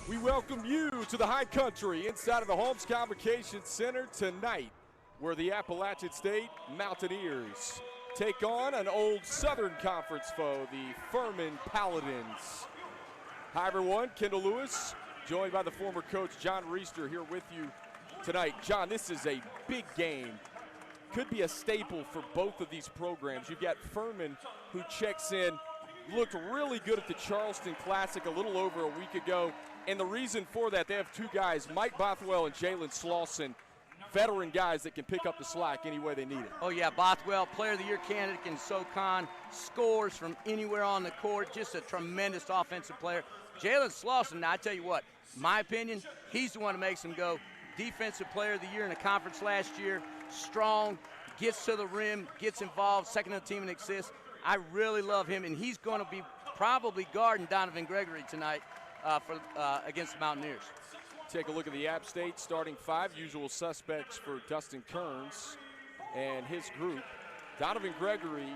We welcome you to the high country inside of the Holmes Convocation Center tonight, where the Appalachian State Mountaineers take on an old Southern Conference foe, the Furman Paladins. Hi everyone, Kendall Lewis, joined by the former coach John Reister here with you tonight. John, this is a big game. Could be a staple for both of these programs. You've got Furman, who checks in, looked really good at the Charleston Classic a little over a week ago. And the reason for that, they have two guys, Mike Bothwell and Jalen Slauson, veteran guys that can pick up the slack any way they need it. Oh yeah, Bothwell, Player of the Year candidate in SoCon, scores from anywhere on the court, just a tremendous offensive player. Jalen Slauson, now I tell you what, my opinion, he's the one who makes them go. Defensive Player of the Year in the conference last year, strong, gets to the rim, gets involved, second on the team in assists. I really love him, and he's going to be probably guarding Donovan Gregory tonight against the Mountaineers. Take a look at the App State starting five, usual suspects for Dustin Kearns and his group. Donovan Gregory,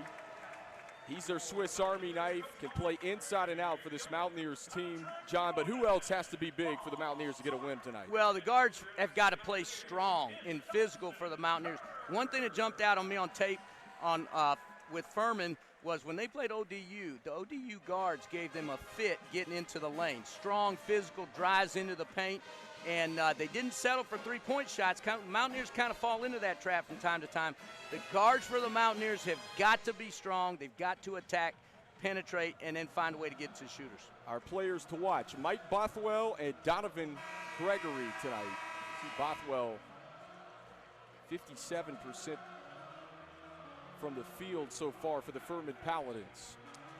he's their Swiss Army knife, can play inside and out for this Mountaineers team. John, but who else has to be big for the Mountaineers to get a win tonight? Well, the guards have got to play strong and physical for the Mountaineers. One thing that jumped out on me on tape with Furman was when they played ODU, the ODU guards gave them a fit getting into the lane. Strong, physical, drives into the paint, and they didn't settle for three-point shots. Mountaineers kind of fall into that trap from time to time. The guards for the Mountaineers have got to be strong. They've got to attack, penetrate, and then find a way to get to shooters. Our players to watch, Mike Bothwell and Donovan Gregory tonight. See Bothwell, 57% from the field so far for the Furman Paladins.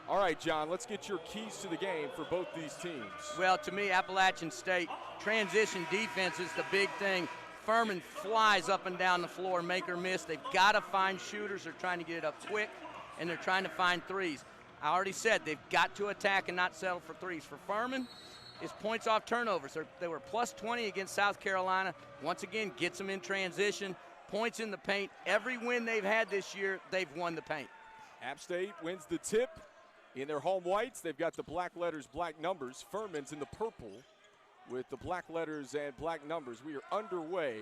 All right, John, let's get your keys to the game for both these teams. Well, to me, Appalachian State, transition defense is the big thing. Furman flies up and down the floor, make or miss. They've got to find shooters. They're trying to get it up quick, and they're trying to find threes. I already said they've got to attack and not settle for threes. For Furman, it's points off turnovers. They were plus 20 against South Carolina. Once again, gets them in transition. Points in the paint. Every win they've had this year, they've won the paint. App State wins the tip in their home whites. They've got the black letters, black numbers. Furman's in the purple with the black letters and black numbers. We are underway,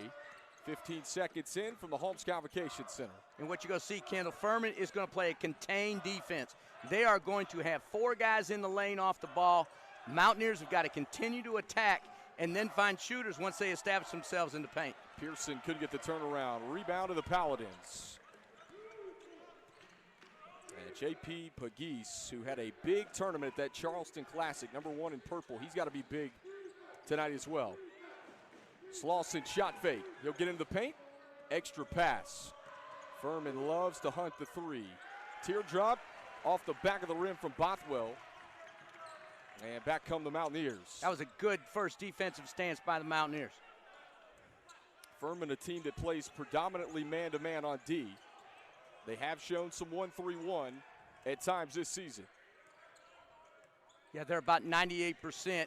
15 seconds in from the Holmes Convocation Center. And what you're going to see, Kendall, Furman is going to play a contained defense. They are going to have four guys in the lane off the ball. Mountaineers have got to continue to attack and then find shooters once they establish themselves in the paint. Pearson couldn't get the turnaround. Rebound to the Paladins. And J.P. Pagis, who had a big tournament at that Charleston Classic, #1 in purple. He's got to be big tonight as well. Slauson shot fake. He'll get in the paint. Extra pass. Furman loves to hunt the three. Teardrop off the back of the rim from Bothwell. And back come the Mountaineers. That was a good first defensive stance by the Mountaineers. Furman, a team that plays predominantly man-to-man on D. They have shown some 1-3-1 at times this season. Yeah, they're about 98%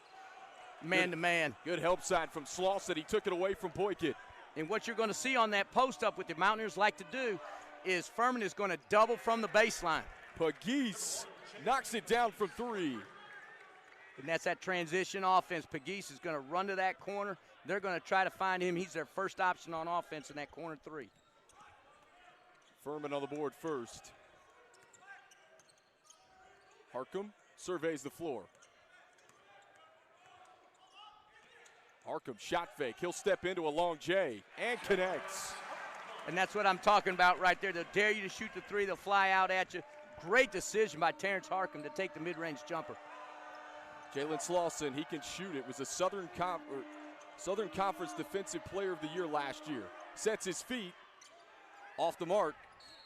man-to-man. Good help side from Slauson. He took it away from Boykin. And what you're going to see on that post-up, what the Mountaineers like to do, is Furman is going to double from the baseline. Pagis knocks it down from three. And that's that transition offense. Pagis is going to run to that corner. They're going to try to find him. He's their first option on offense in that corner three. Furman on the board first. Harcum surveys the floor. Harcum shot fake. He'll step into a long J and connects. And that's what I'm talking about right there. They'll dare you to shoot the three. They'll fly out at you. Great decision by Terrence Harcum to take the mid-range jumper. Jalen Slauson, he can shoot. It was a Southern Conference Defensive Player of the Year last year. Sets his feet off the mark,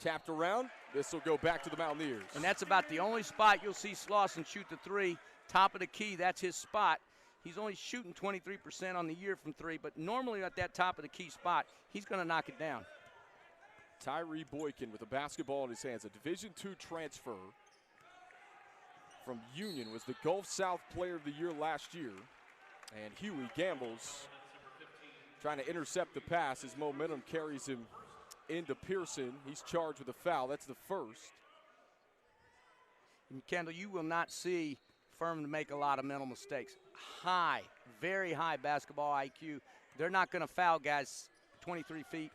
tapped around. This will go back to the Mountaineers. And that's about the only spot you'll see Slauson shoot the three. Top of the key, that's his spot. He's only shooting 23% on the year from three, but normally at that top of the key spot, he's going to knock it down. Tyree Boykin with a basketball in his hands, a Division II transfer from Union, was the Gulf South Player of the Year last year. And Huey gambles, trying to intercept the pass. His momentum carries him into Pearson. He's charged with a foul. That's the first. And Kendall, you will not see Furman to make a lot of mental mistakes. High, very high basketball IQ. They're not going to foul guys 23 feet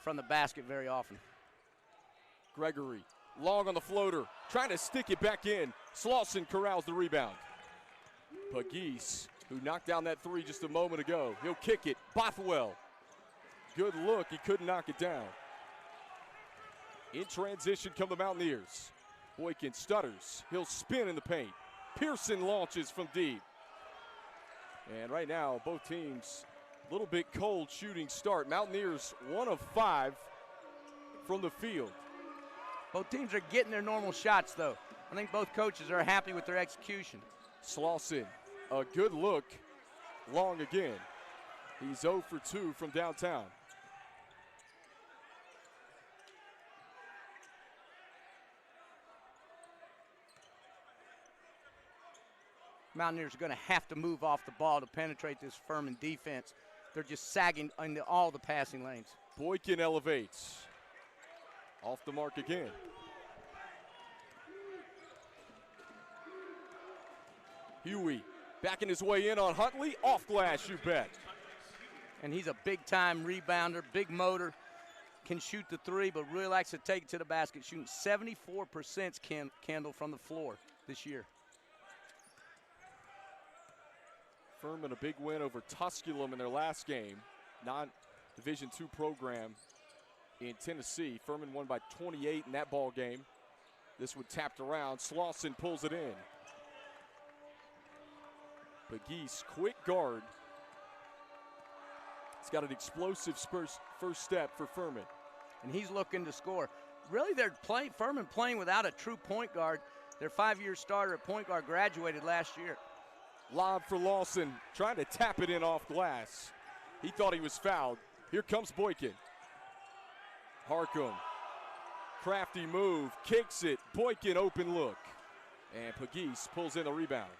from the basket very often. Gregory, long on the floater, trying to stick it back in. Slauson corrals the rebound. Pegues, who knocked down that three just a moment ago, he'll kick it. Bothwell, good look, he couldn't knock it down. In transition come the Mountaineers. Boykin stutters, he'll spin in the paint. Pearson launches from deep. And right now, both teams a little bit cold shooting start. Mountaineers 1 of 5 from the field. Both teams are getting their normal shots, though. I think both coaches are happy with their execution. Slauson, a good look, long again. He's 0 for 2 from downtown. Mountaineers are going to have to move off the ball to penetrate this Furman defense. They're just sagging into all the passing lanes. Boykin elevates. Off the mark again. Huey backing his way in on Huntley. Off glass, you bet. And he's a big-time rebounder, big motor. Can shoot the three, but really likes to take it to the basket. Shooting 74% Kendall from the floor this year. Furman a big win over Tusculum in their last game. Non-Division II program in Tennessee. Furman won by 28 in that ball game. This one tapped around. Slauson pulls it in. Pegues, quick guard. He's got an explosive first step for Furman. And he's looking to score. Really, Furman playing without a true point guard. Their 5-year starter at point guard graduated last year. Lob for Lawson, trying to tap it in off glass. He thought he was fouled. Here comes Boykin. Harcum, crafty move, kicks it. Boykin, open look. And Pegues pulls in the rebound.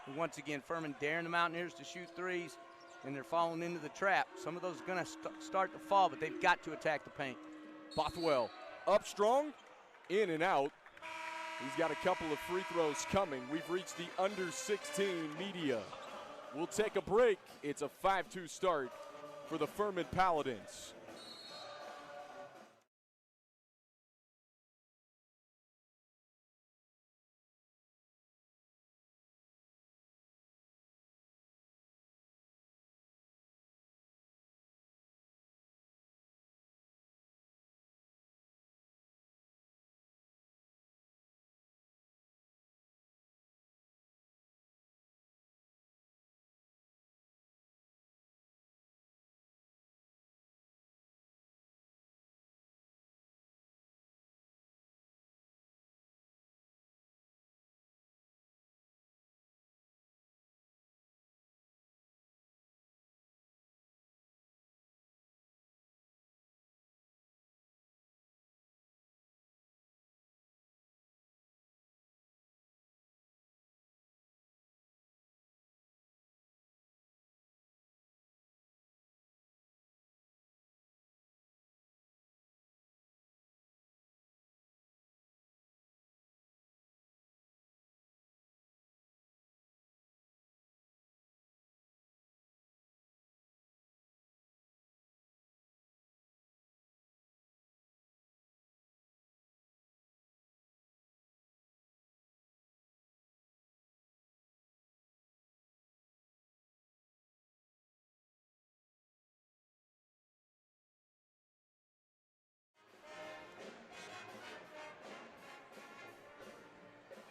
And once again, Furman daring the Mountaineers to shoot threes, and they're falling into the trap. Some of those are going to start to fall, but they've got to attack the paint. Bothwell up strong, in and out. He's got a couple of free throws coming. We've reached the under 16 media. We'll take a break. It's a 5-2 start for the Furman Paladins.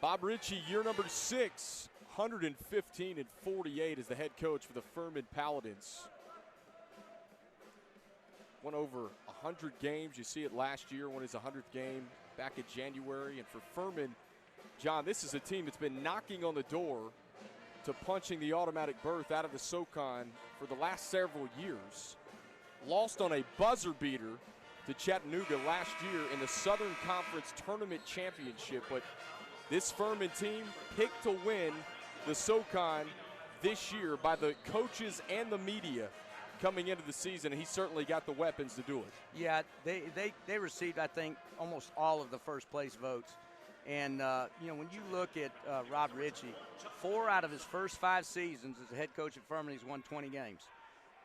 Bob Ritchie, year number 6, 115-48 as the head coach for the Furman Paladins. Won over 100 games. You see it last year, won his 100th game back in January. And for Furman, John, this is a team that's been knocking on the door to punching the automatic berth out of the SoCon for the last several years. Lost on a buzzer beater to Chattanooga last year in the Southern Conference Tournament Championship, but this Furman team picked to win the SoCon this year by the coaches and the media coming into the season, and he certainly got the weapons to do it. Yeah, they received, I think, almost all of the first place votes. And, you know, when you look at Rob Ritchie, 4 out of his first 5 seasons as a head coach at Furman, he's won 20 games.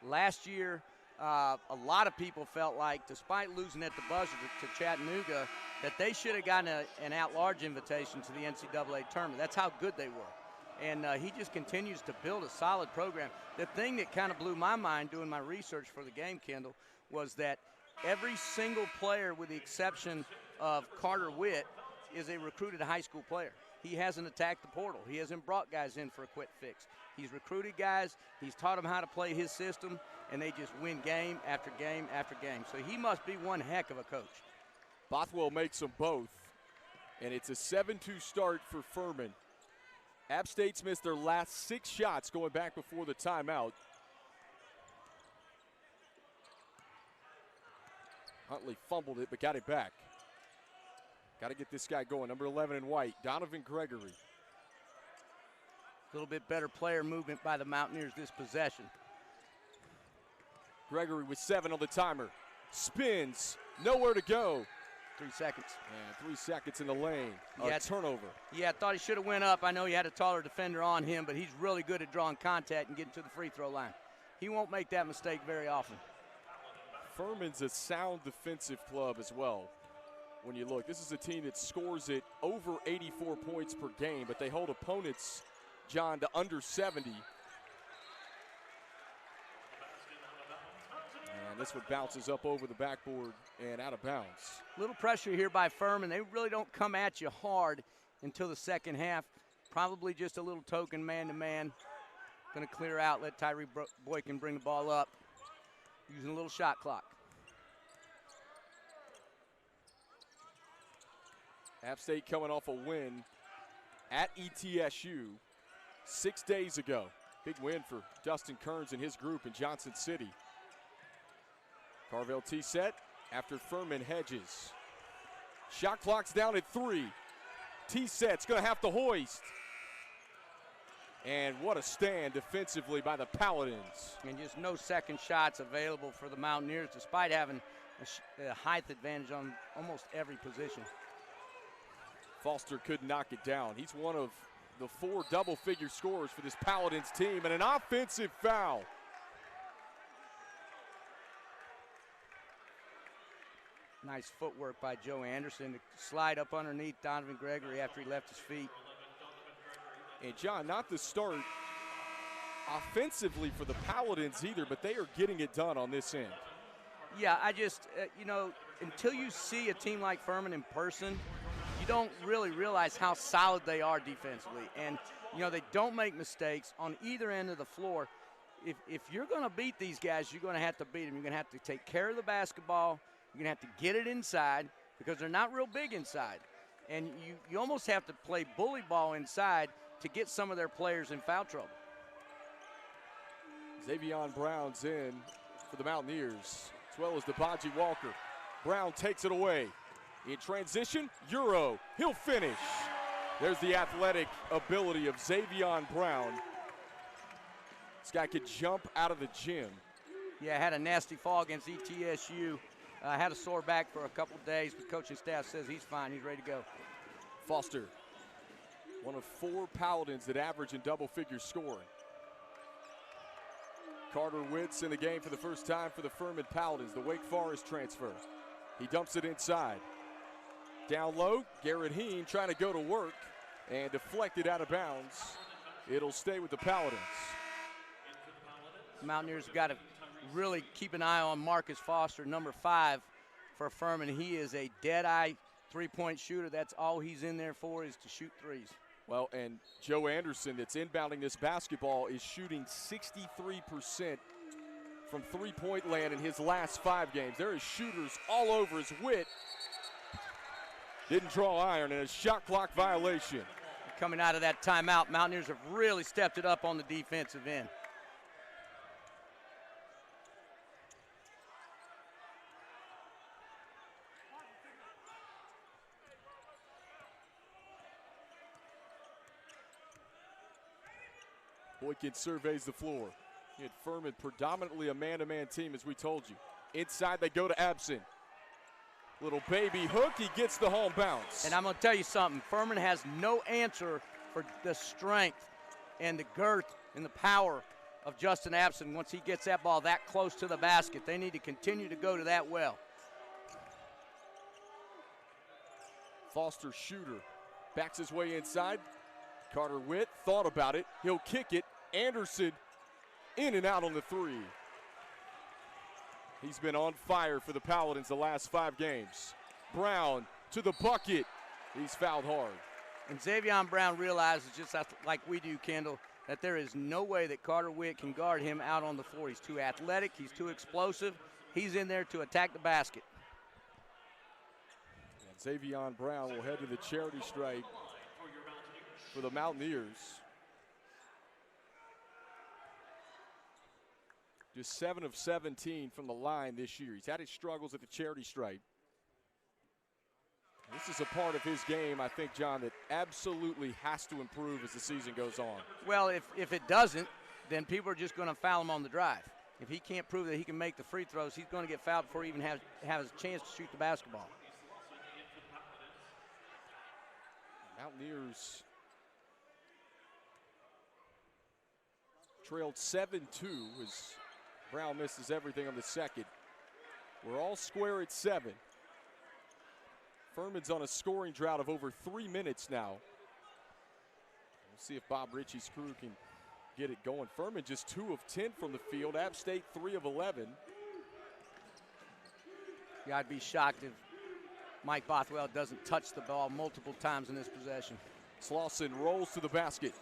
Last year, a lot of people felt like, despite losing at the buzzer to Chattanooga, that they should have gotten an at-large invitation to the NCAA tournament. That's how good they were. And he just continues to build a solid program. The thing that kind of blew my mind doing my research for the game, Kendall, was that every single player, with the exception of Carter Witt, is a recruited high school player. He hasn't attacked the portal. He hasn't brought guys in for a quick fix. He's recruited guys. He's taught them how to play his system, and they just win game after game after game. So he must be one heck of a coach. Bothwell makes them both, and it's a 7-2 start for Furman. App State's missed their last 6 shots going back before the timeout. Huntley fumbled it, but got it back. Got to get this guy going. Number 11 in white, Donovan Gregory. A little bit better player movement by the Mountaineers this possession. Gregory with 7 on the timer. Spins, nowhere to go. 3 seconds. And 3 seconds in the lane. Yeah, turnover. Yeah, I thought he should have went up. I know he had a taller defender on him, but he's really good at drawing contact and getting to the free throw line. He won't make that mistake very often. Furman's a sound defensive club as well. When you look, this is a team that scores it over 84 points per game, but they hold opponents, John, to under 70. And this one bounces up over the backboard and out of bounds. Little pressure here by Furman. They really don't come at you hard until the second half. Probably just a little token man-to-man. Going to clear out, let Tyree Boykin bring the ball up, using a little shot clock. App State coming off a win at ETSU 6 days ago. Big win for Dustin Kearns and his group in Johnson City. Carvel T set after Furman hedges. Shot clock's down at 3. T set's going to have to hoist. And what a stand defensively by the Paladins. And just no second shots available for the Mountaineers, despite having a height advantage on almost every position. Foster couldn't knock it down. He's one of the 4 double-figure scorers for this Paladins team, and an offensive foul. Nice footwork by Joe Anderson to slide up underneath Donovan Gregory after he left his feet. And John, not the start offensively for the Paladins either, but they are getting it done on this end. Yeah, I just, you know, until you see a team like Furman in person, you don't really realize how solid they are defensively. And, you know, they don't make mistakes on either end of the floor. If you're going to beat these guys, you're going to have to beat them. You're going to have to take care of the basketball. You're going to have to get it inside because they're not real big inside. And you almost have to play bully ball inside to get some of their players in foul trouble. Xavion Brown's in for the Mountaineers, as well as Debaji Walker. Brown takes it away. In transition, Euro, he'll finish. There's the athletic ability of Xavion Brown. This guy could jump out of the gym. Yeah, had a nasty fall against ETSU. Had a sore back for a couple days, but coaching staff says he's fine, he's ready to go. Foster, one of 4 Paladins that average in double-figure scoring. Carter Witt's in the game for the first time for the Furman Paladins, the Wake Forest transfer. He dumps it inside. Down low, Garrett Heen trying to go to work and deflected out of bounds. It'll stay with the Paladins. Mountaineers have got to really keep an eye on Marcus Foster, number 5 for Furman. He is a dead-eye three-point shooter. That's all he's in there for, is to shoot threes. Well, and Joe Anderson, that's inbounding this basketball, is shooting 63% from three-point land in his last 5 games. There is shooters all over his Witt. Didn't draw iron, and a shot clock violation. Coming out of that timeout, Mountaineers have really stepped it up on the defensive end. Boykin surveys the floor. He had Furman predominantly a man-to-man team, as we told you. Inside they go to Absent. Little baby hook, he gets the home bounce. And I'm going to tell you something. Furman has no answer for the strength and the girth and the power of Justin Abson once he gets that ball that close to the basket. They need to continue to go to that well. Foster shooter backs his way inside. Carter Witt thought about it. He'll kick it. Anderson in and out on the three. He's been on fire for the Paladins the last 5 games. Brown to the bucket. He's fouled hard. And Xavion Brown realizes, just like we do, Kendall, that there is no way that Carter Witt can guard him out on the floor. He's too athletic. He's too explosive. He's in there to attack the basket. And Xavion Brown will head to the charity stripe for the Mountaineers. Just 7 of 17 from the line this year. He's had his struggles at the charity stripe. This is a part of his game, I think, John, that absolutely has to improve as the season goes on. Well, if it doesn't, then people are just going to foul him on the drive. If he can't prove that he can make the free throws, he's going to get fouled before he even has a chance to shoot the basketball. Mountaineers trailed 7-2 as Brown misses everything on the second. We're all square at 7. Furman's on a scoring drought of over 3 minutes now. We'll see if Bob Ritchie's crew can get it going. Furman just 2 of 10 from the field. App State 3 of 11. Yeah, I'd be shocked if Mike Bothwell doesn't touch the ball multiple times in this possession. Slauson rolls to the basket.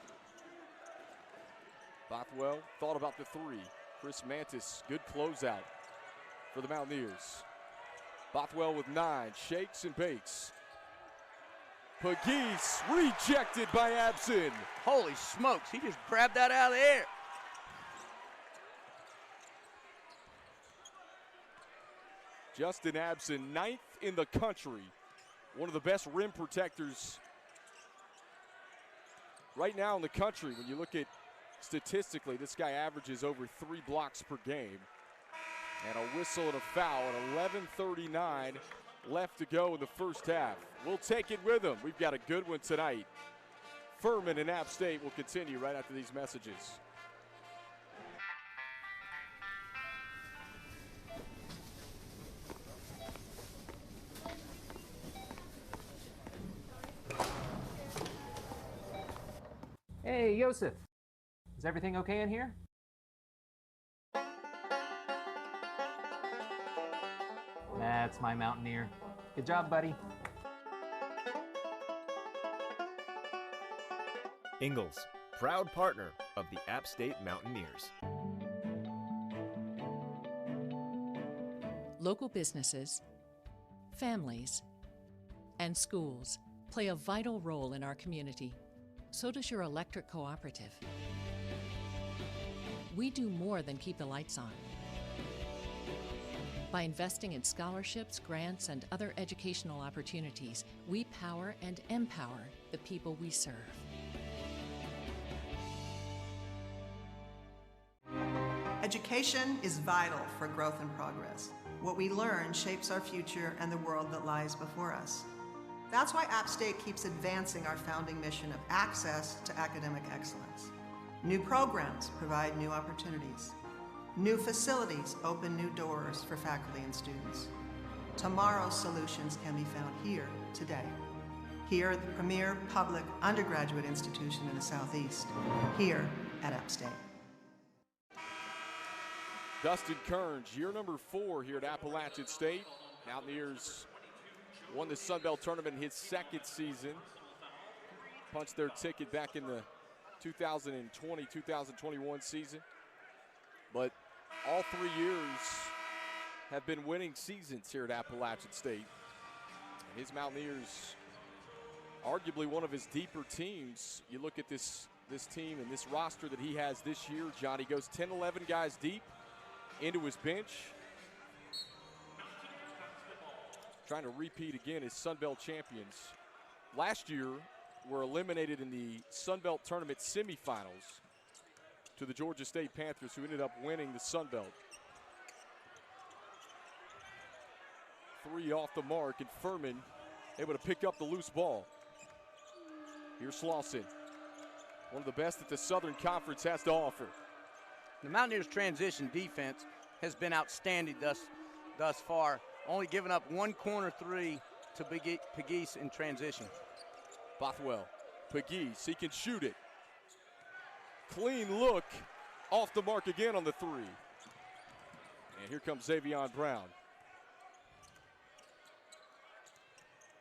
Bothwell thought about the 3. Chris Mantis, good closeout for the Mountaineers. Bothwell with 9, shakes and bakes. Pegues rejected by Abson. Holy smokes, he just grabbed that out of the air. Justin Abson, 9th in the country. One of the best rim protectors right now in the country. When you look at statistically, this guy averages over 3 blocks per game. And a whistle and a foul at 11:39 left to go in the first half. We'll take it with him. We've got a good one tonight. Furman and App State will continue right after these messages. Hey, Yosef. Is everything okay in here? That's my Mountaineer. Good job, buddy. Ingalls, proud partner of the App State Mountaineers. Local businesses, families, and schools play a vital role in our community. So does your electric cooperative. We do more than keep the lights on. By investing in scholarships, grants, and other educational opportunities, we power and empower the people we serve. Education is vital for growth and progress. What we learn shapes our future and the world that lies before us. That's why App State keeps advancing our founding mission of access to academic excellence. New programs provide new opportunities. New facilities open new doors for faculty and students. Tomorrow's solutions can be found here today. Here at the premier public undergraduate institution in the Southeast, here at App State. Dustin Kearns, year number 4 here at Appalachian State. Mountaineers won the Sun Belt tournament in his 2nd season. Punched their ticket back in the 2020-2021 season. But all 3 years have been winning seasons here at Appalachian State. And his Mountaineers, arguably one of his deeper teams. You look at this team and this roster that he has this year, John, he goes 10-11 guys deep into his bench. Trying to repeat again as Sun Belt champions. Last year, were eliminated in the Sun Belt tournament semifinals to the Georgia State Panthers, who ended up winning the Sun Belt. Three off the mark, and Furman able to pick up the loose ball. Here's Slauson, one of the best that the Southern Conference has to offer. The Mountaineers' transition defense has been outstanding thus far, only giving up one corner three to Pegues in transition. Bothwell, Pegues, he can shoot it. Clean look, off the mark again on the three. And here comes Xavion Brown.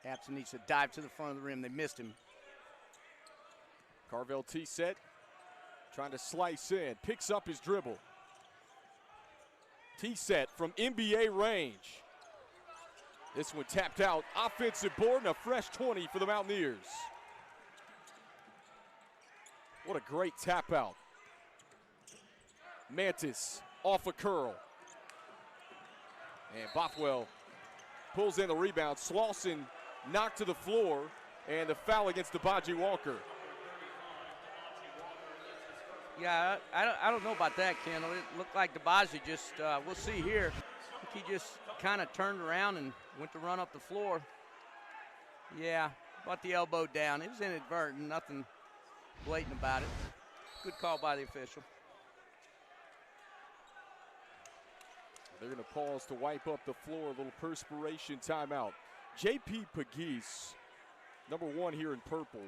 Appson needs to dive to the front of the rim. They missed him. Carvel T-set, trying to slice in, picks up his dribble. T-set from NBA range. This one tapped out, offensive board, and a fresh 20 for the Mountaineers. What a great tap out. Mantis off a curl. And Bothwell pulls in the rebound. Slauson knocked to the floor, and the foul against Debaji Walker. Yeah, I don't know about that, Kendall. It looked like Debaji just, we'll see here. I think he just kind of turned around and went to run up the floor. Yeah, brought the elbow down. It was inadvertent, nothing blatant about it. Good call by the official. They're going to pause to wipe up the floor, a little perspiration timeout. J.P. Pegues, number one here in purple.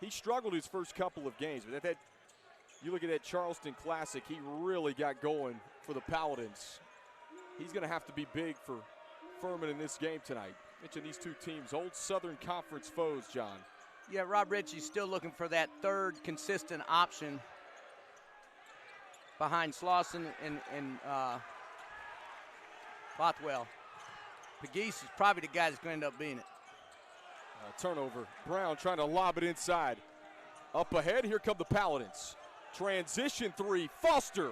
He struggled his first couple of games, but you look at that Charleston Classic, he really got going for the Paladins. He's going to have to be big for Furman in this game tonight. Mention these two teams, old Southern Conference foes, John. Yeah, Rob Ritchie's still looking for that third consistent option behind Slauson and Bothwell. Pegues is probably the guy that's going to end up being it. Turnover. Brown trying to lob it inside. Up ahead, here come the Paladins. Transition three, Foster.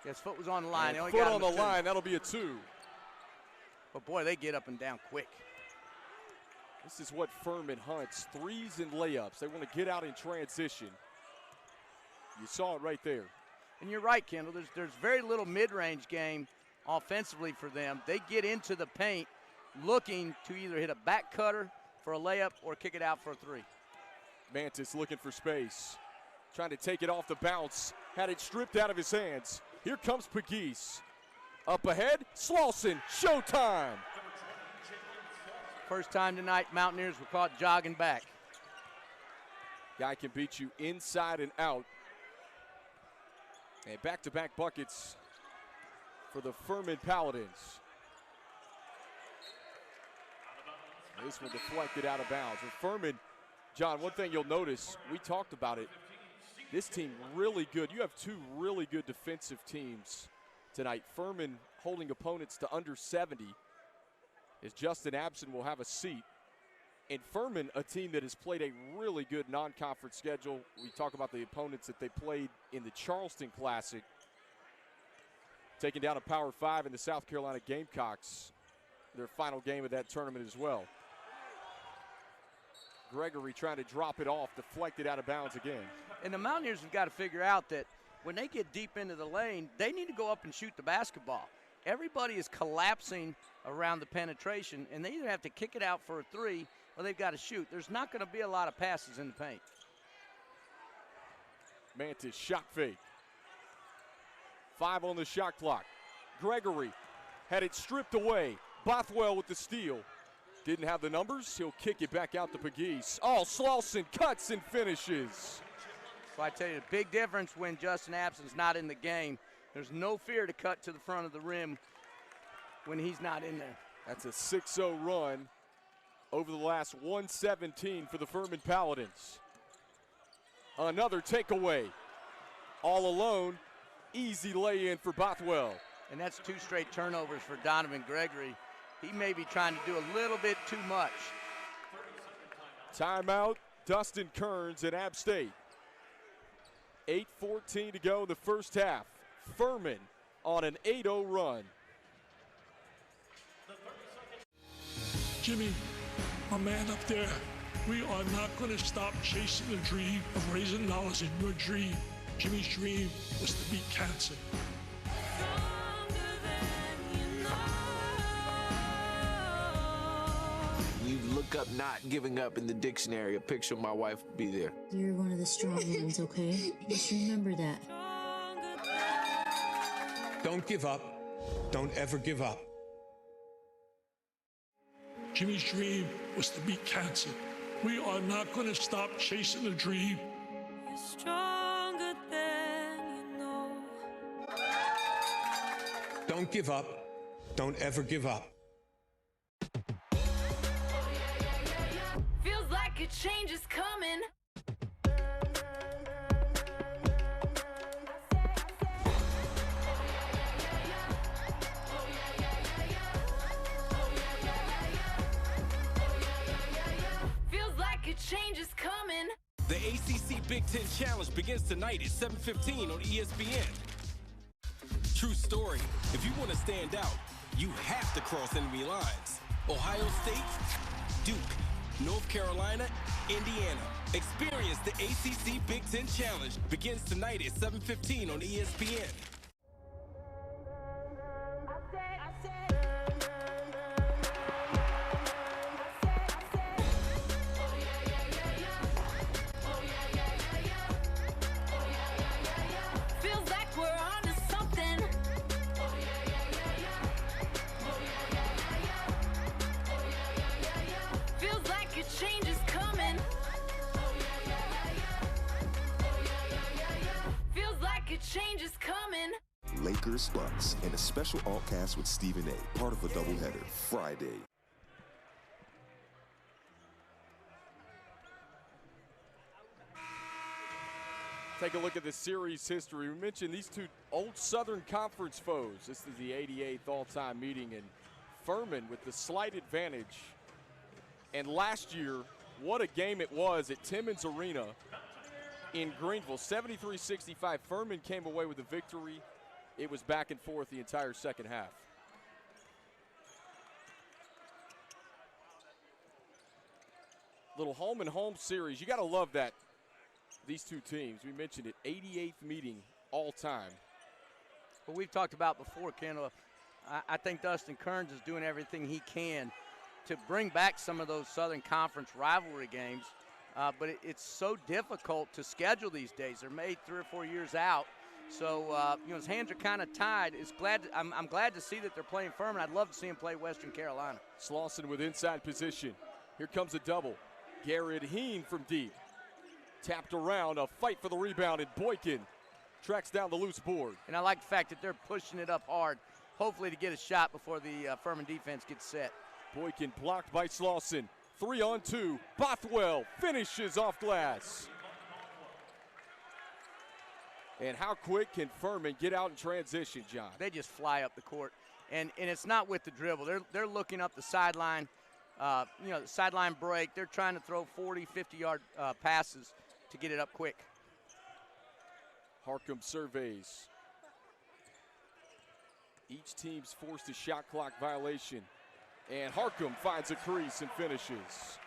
His foot was on the line. And foot on the line, that'll be a two. But boy, they get up and down quick. This is what Furman hunts, threes and layups. They want to get out in transition. You saw it right there. And you're right, Kendall. There's very little mid-range game offensively for them. They get into the paint looking to either hit a back cutter for a layup or kick it out for a three. Mantis looking for space. Trying to take it off the bounce. Had it stripped out of his hands. Here comes Pegues. Up ahead, Slauson, showtime. First time tonight, Mountaineers were caught jogging back. Guy can beat you inside and out. And back-to-back buckets for the Furman Paladins. This one deflected out of bounds. And Furman, John, one thing you'll notice, we talked about it, this team really good. You have two really good defensive teams tonight. Furman holding opponents to under 70 as Justin Appson will have a seat. And Furman, a team that has played a really good non-conference schedule. We talk about the opponents that they played in the Charleston Classic. Taking down a Power 5 in the South Carolina Gamecocks, their final game of that tournament as well. Gregory trying to drop it off, deflected out of bounds again. And the Mountaineers have got to figure out that when they get deep into the lane, they need to go up and shoot the basketball. Everybody is collapsing around the penetration, and they either have to kick it out for a three or they've got to shoot. There's not going to be a lot of passes in the paint. Mantis shot fake. 5 on the shot clock. Gregory had it stripped away. Bothwell with the steal. Didn't have the numbers. He'll kick it back out to Pegues. Oh, Slauson cuts and finishes. So I tell you, the big difference when Justin Appson's not in the game. There's no fear to cut to the front of the rim when he's not in there. That's a 6-0 run over the last 117 for the Furman Paladins. Another takeaway. All alone, easy lay-in for Bothwell. And that's 2 straight turnovers for Donovan Gregory. He may be trying to do a little bit too much. Timeout, Dustin Kearns at App State. 8:14 to go in the first half. Furman on an 8-0 run. Jimmy, my man up there, we are not going to stop chasing the dream of raising dollars in your dream. Jimmy's dream was to beat cancer. look up not giving up in the dictionary, a picture of my wife would be there. You're one of the strong ones, okay? Just remember that. Don't give up. Don't ever give up. Jimmy's dream was to beat cancer. We are not going to stop chasing the dream. You're stronger than you know. Don't give up. Don't ever give up. Feels like a change is coming. Feels like a change is coming. The ACC Big Ten Challenge begins tonight at 7:15 on ESPN. True story. If you want to stand out, you have to cross enemy lines. Ohio State, Duke, North Carolina, Indiana. Experience the ACC Big Ten Challenge. Begins tonight at 7:15 on ESPN. Feels like we're on to something. Feels like a change is coming. Feels like a change is coming. Lakers Bucks and a special all-cast with Stephen A. Part of a doubleheader Friday. Take a look at the series history. We mentioned these two old Southern Conference foes. This is the 88th all-time meeting, and Furman with the slight advantage. And last year, what a game it was at Timmons Arena in Greenville. 73-65. Furman came away with the victory. It was back and forth the entire second half. Little home and home series. You got to love that. These two teams, we mentioned it, 88th meeting all time. Well, we've talked about before, Kendall. I think Dustin Kearns is doing everything he can to bring back some of those Southern Conference rivalry games, but it's so difficult to schedule these days. They're made 3 or 4 years out, so his hands are kind of tied. I'm glad to see that they're playing Furman. I'd love to see him play Western Carolina. Slauson with inside position. Here comes a double. Garrett Heen from deep. Tapped around, a fight for the rebound, and Boykin tracks down the loose board. And I like the fact that they're pushing it up hard, hopefully to get a shot before the Furman defense gets set. Boykin blocked by Slauson. 3-on-2. Bothwell finishes off glass. And how quick can Furman get out in transition, John? They just fly up the court. And it's not with the dribble. They're looking up the sideline, the sideline break. They're trying to throw 40, 50-yard passes to get it up quick. Harcum surveys. Each team's forced a shot clock violation. And Harcum finds a crease and finishes.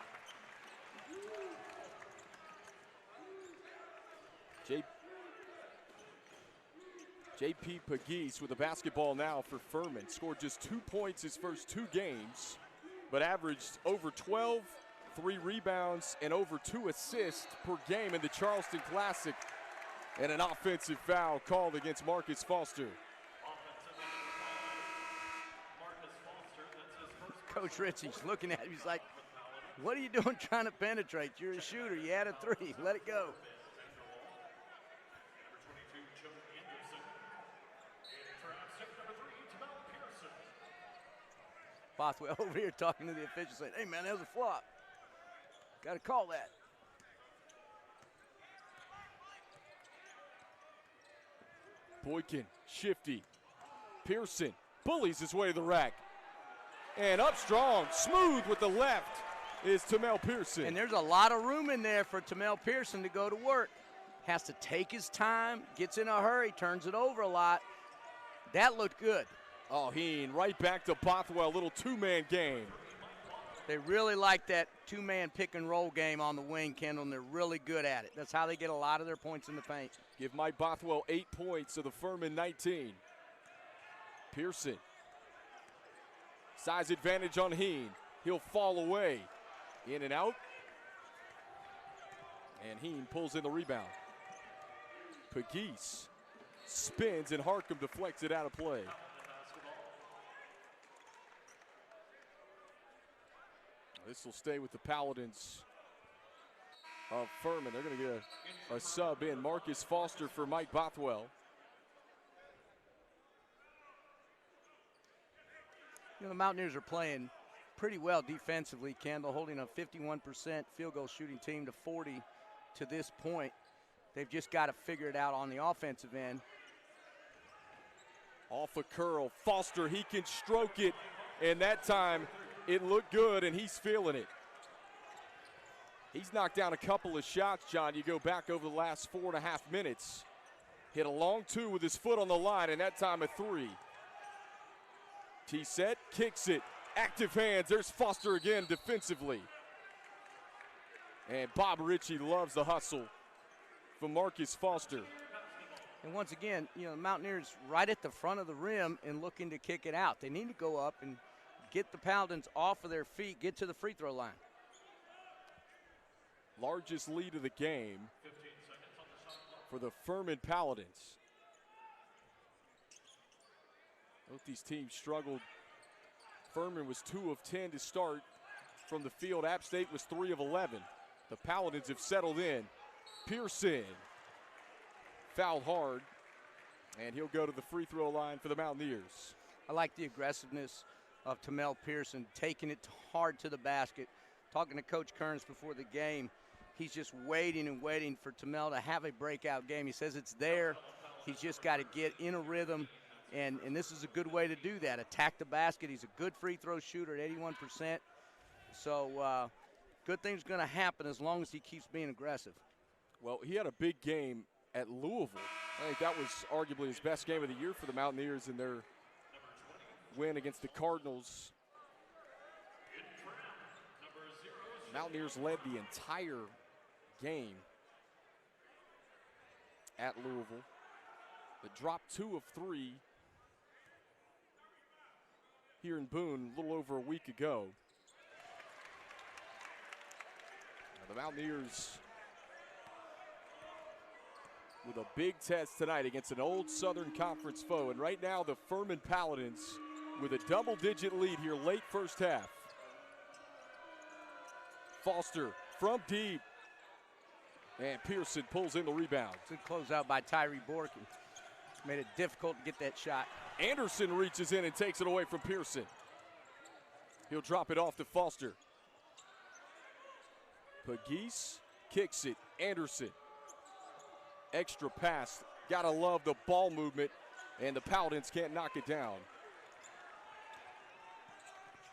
J.P. Pegues with the basketball now for Furman. Scored just 2 points his first 2 games, but averaged over 12, 3 rebounds, and over 2 assists per game in the Charleston Classic. And an offensive foul called against Marcus Foster. Coach Ritchie's looking at him. He's like, what are you doing trying to penetrate? You're a shooter. You had a 3. Let it go. Bothwell over here talking to the official saying, hey, man, that was a flop. Got to call that. Boykin, shifty. Pearson bullies his way to the rack. And up strong, smooth with the left is Tamel Pearson. And there's a lot of room in there for Tamel Pearson to go to work. Has to take his time, gets in a hurry, turns it over a lot. That looked good. Oh, Heen right back to Bothwell, little 2-man game. They really like that 2-man pick and roll game on the wing, Kendall, and they're really good at it. That's how they get a lot of their points in the paint. Give Mike Bothwell 8 points to the Furman 19. Pearson. Size advantage on Heen. He'll fall away. In and out. And Heen pulls in the rebound. Pegues spins and Harcum deflects it out of play. This will stay with the Paladins of Furman. They're going to get a sub in. Marcus Foster for Mike Bothwell. You know, the Mountaineers are playing pretty well defensively, Kendall, holding a 51% field goal shooting team to 40 to this point. They've just got to figure it out on the offensive end. Off a curl, Foster, he can stroke it, and that time it looked good, and he's feeling it. He's knocked down a couple of shots, John. You go back over the last 4.5 minutes. Hit a long two with his foot on the line, and that time a three. T-set, kicks it, active hands. There's Foster again defensively. And Bob Ritchie loves the hustle from Marcus Foster. And once again, you know, the Mountaineers right at the front of the rim and looking to kick it out. They need to go up and get the Paladins off of their feet, get to the free throw line. Largest lead of the game for the Furman Paladins. Both these teams struggled. Furman was 2 of 10 to start from the field. App State was 3 of 11. The Paladins have settled in. Pearson fouled hard, and he'll go to the free throw line for the Mountaineers. I like the aggressiveness of Tamel Pearson, taking it hard to the basket. Talking to Coach Kearns before the game, he's just waiting and waiting for Tamel to have a breakout game. He says it's there. He's just got to get in a rhythm, and this is a good way to do that. Attack the basket. He's a good free throw shooter at 81%. So good things going to happen as long as he keeps being aggressive. Well, he had a big game at Louisville. I think that was arguably his best game of the year for the Mountaineers in their win against the Cardinals. Mountaineers led the entire game at Louisville. They dropped 2 of 3 here in Boone a little over a week ago. Now the Mountaineers with a big test tonight against an old Southern Conference foe. And right now the Furman Paladins with a double-digit lead here late first half. Foster from deep. And Pearson pulls in the rebound. Good closeout by Tyree Borkin. Made it difficult to get that shot. Anderson reaches in and takes it away from Pearson. He'll drop it off to Foster. Pegues kicks it. Anderson. Extra pass. Gotta love the ball movement, and the Paladins can't knock it down.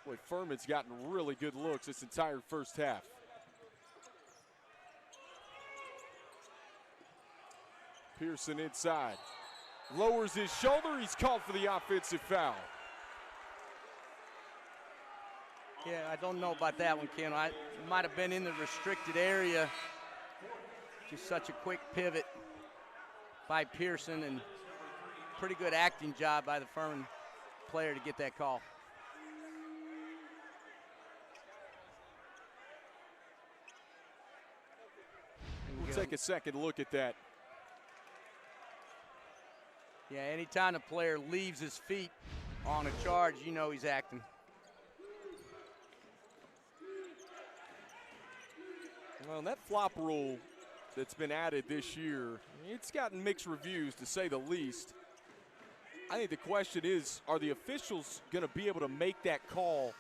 Boy, Furman's gotten really good looks this entire first half. Pearson inside. Lowers his shoulder. He's called for the offensive foul. Yeah, I don't know about that one, Ken. I might have been in the restricted area. Just such a quick pivot by Pearson, and pretty good acting job by the Furman player to get that call. We'll take a second look at that. Yeah, anytime a player leaves his feet on a charge, you know he's acting. Well, that flop rule that's been added this year, it's gotten mixed reviews to say the least. I think the question is, are the officials going to be able to make that call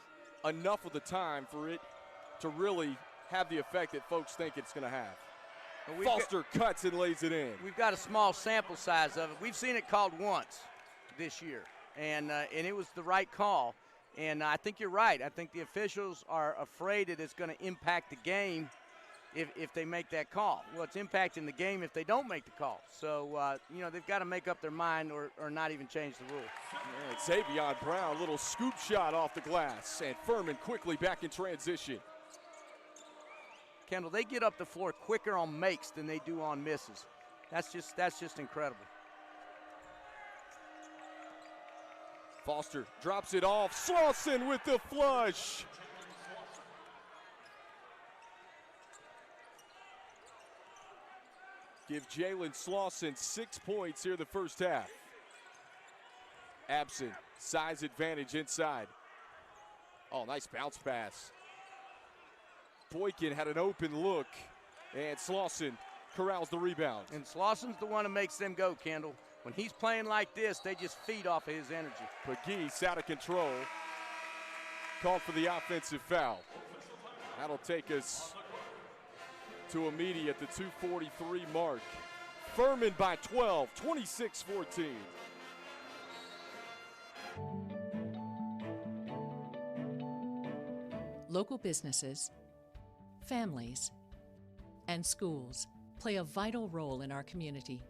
enough of the time for it to really have the effect that folks think it's going to have? Foster cuts and lays it in. We've got a small sample size of it. We've seen it called once this year, and it was the right call. And I think you're right. I think the officials are afraid that it's going to impact the game if they make that call. Well, it's impacting the game if they don't make the call. So, you know, they've got to make up their mind or not even change the rule. And Xavion Brown, little scoop shot off the glass, and Furman quickly back in transition. Kendall, they get up the floor quicker on makes than they do on misses. That's just incredible. Foster drops it off. Slauson with the flush. give Jalen Slauson 6 points here the first half. Absent, size advantage inside. Oh, nice bounce pass. Boykin had an open look, and Slauson corrals the rebound. And Slauson's the one who makes them go, Kendall. When he's playing like this, they just feed off of his energy. Pegues out of control. Called for the offensive foul. That'll take us to immediate the 2:43 mark. Furman by 12, 26-14. Local businesses, families, and schools play a vital role in our community.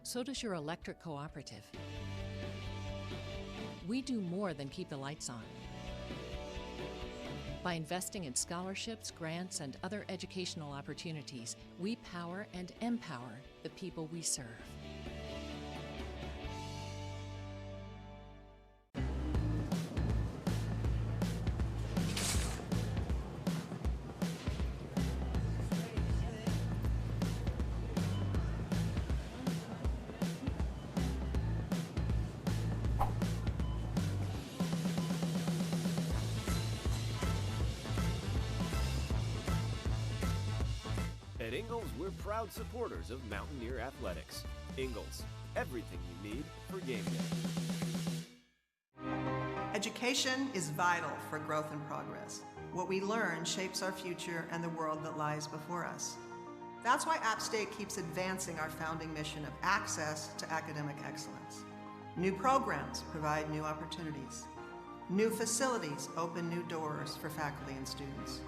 So does your electric cooperative. We do more than keep the lights on. By investing in scholarships, grants, and other educational opportunities, we power and empower the people we serve. At Ingalls, we're proud supporters of Mountaineer Athletics. Ingalls, everything you need for game day. Education is vital for growth and progress. What we learn shapes our future and the world that lies before us. That's why App State keeps advancing our founding mission of access to academic excellence. New programs provide new opportunities. New facilities open new doors for faculty and students.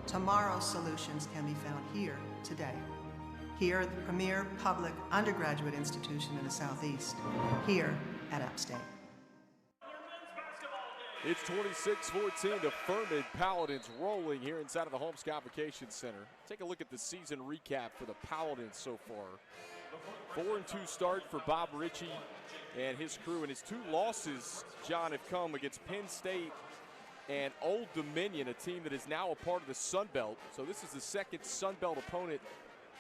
Tomorrow's solutions can be found here today. Here, the premier public undergraduate institution in the Southeast. Here at App State. It's 26-14 to Furman. Paladins rolling here inside of the Holmes Convocation Center. Take a look at the season recap for the Paladins so far. 4-2 start for Bob Ritchie and his crew, and his 2 losses, John, have come against Penn State and Old Dominion, a team that is now a part of the Sun Belt. So this is the second Sun Belt opponent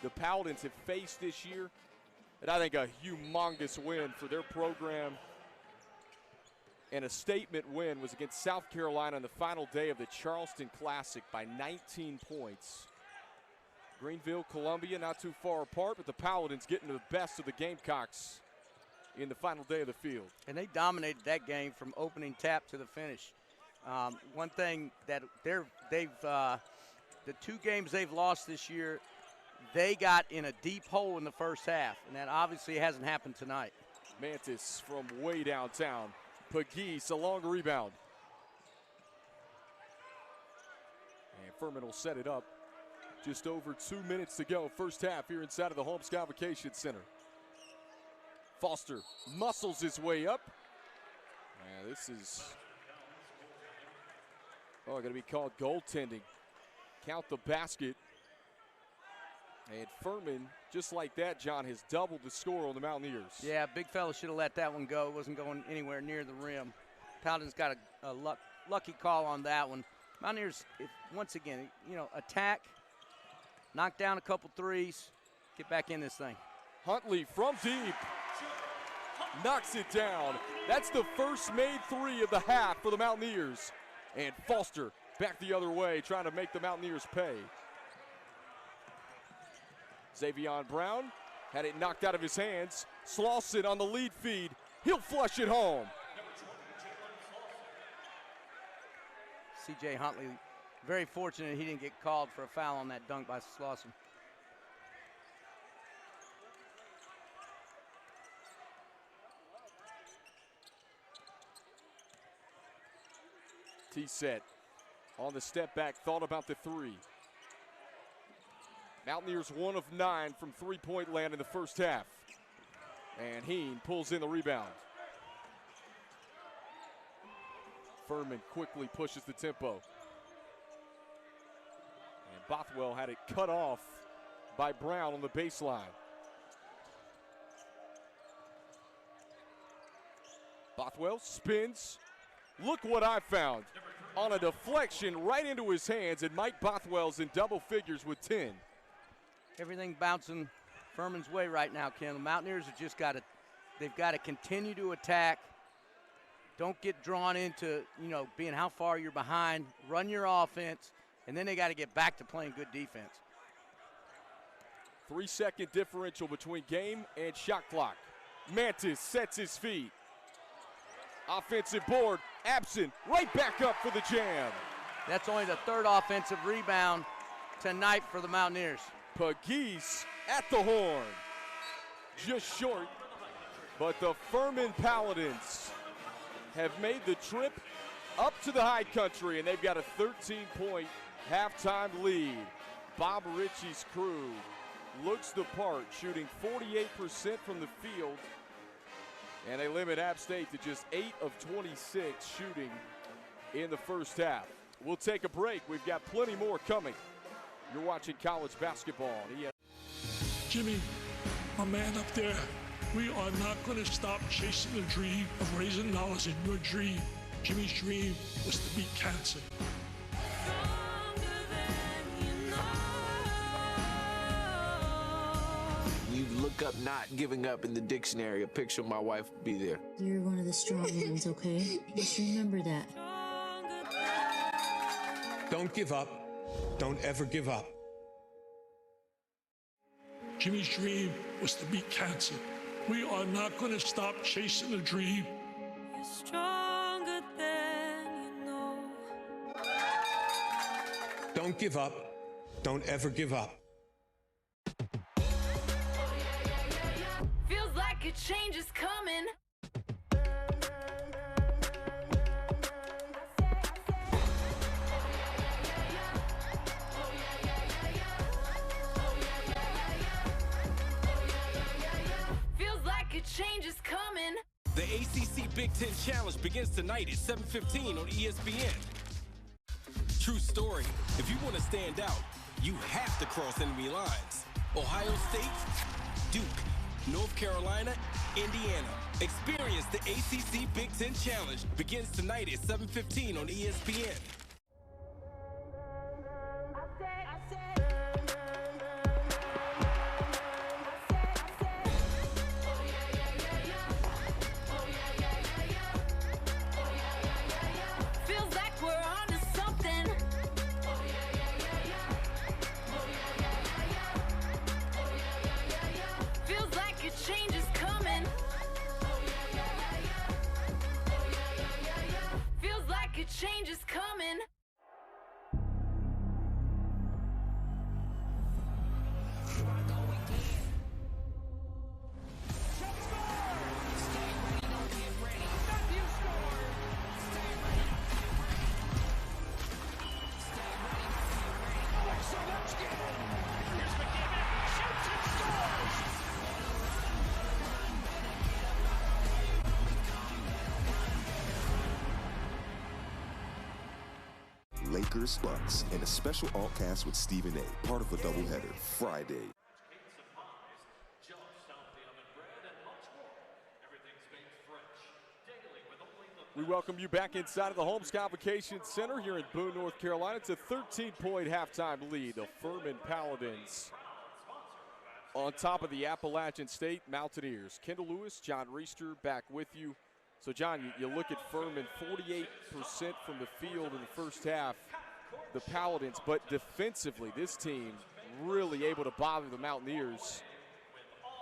the Paladins have faced this year. And I think a humongous win for their program. And a statement win was against South Carolina on the final day of the Charleston Classic by 19 points. Greenville, Columbia, not too far apart, but the Paladins getting to the best of the Gamecocks in the final day of the field. And they dominated that game from opening tap to the finish. One thing that the 2 games they've lost this year, they got in a deep hole in the first half, and that obviously hasn't happened tonight. Mantis from way downtown. Pegues, a long rebound. And Furman will set it up. Just over 2 minutes to go, first half here inside of the Holmes Convocation Center. Foster muscles his way up. And this is going to be called goaltending. Count the basket. And Furman, just like that, John, has doubled the score on the Mountaineers. Yeah, big fella should have let that one go. It wasn't going anywhere near the rim. Paladins got a lucky call on that one. Mountaineers, once again, attack, knock down a couple threes, get back in this thing. Huntley from deep. Knocks it down. That's the first made 3 of the half for the Mountaineers. And Foster back the other way, trying to make the Mountaineers pay. Xavion Brown had it knocked out of his hands. Slauson on the lead feed. He'll flush it home. C.J. Huntley, very fortunate he didn't get called for a foul on that dunk by Slauson. T-set on the step back, thought about the 3. Mountaineers 1 of 9 from three-point land in the first half. And Heen pulls in the rebound. Furman quickly pushes the tempo. And Bothwell had it cut off by Brown on the baseline. Bothwell spins. Look what I found. On a deflection right into his hands, and Mike Bothwell's in double figures with 10. Everything bouncing Furman's way right now, Ken. The Mountaineers have just got to, they've got to continue to attack. Don't get drawn into, being how far you're behind. Run your offense, and then they got to get back to playing good defense. 3-second differential between game and shot clock. Mantis sets his feet. Offensive board, absent, right back up for the jam. That's only the third offensive rebound tonight for the Mountaineers. Pegues at the horn. Just short, but the Furman Paladins have made the trip up to the high country, and they've got a 13-point halftime lead. Bob Ritchie's crew looks the part, shooting 48% from the field, and they limit App State to just 8 of 26 shooting in the first half. We'll take a break. We've got plenty more coming. You're watching college basketball. Jimmy, my man up there, we are not going to stop chasing the dream of raising dollars in your dream. Jimmy's dream was to beat cancer. You look up not giving up in the dictionary, a picture of my wife will be there. You're one of the strong ones, okay? Just remember that. Don't give up. Don't ever give up. Jimmy's dream was to beat cancer. We are not going to stop chasing the dream. You're stronger than you know. Don't give up. Don't ever give up. Feels like a change is coming. Change is coming. The ACC Big Ten Challenge begins tonight at 7:15 on ESPN. True story. If you want to stand out, you have to cross enemy lines. Ohio State, Duke, North Carolina, Indiana. Experience the ACC Big Ten Challenge. Begins tonight at 7:15 on ESPN. Change is coming. Feels like a change is coming. Lakers, Bucks, and a special alt-cast with Stephen A., part of a doubleheader, Friday. We welcome you back inside of the Holmes Convocation Center here in Boone, North Carolina. It's a 13-point halftime lead. The Furman Paladins on top of the Appalachian State Mountaineers. Kendall Lewis, John Reister back with you. So, John, you look at Furman, 48% from the field in the first half, the Paladins, but defensively, this team really able to bother the Mountaineers.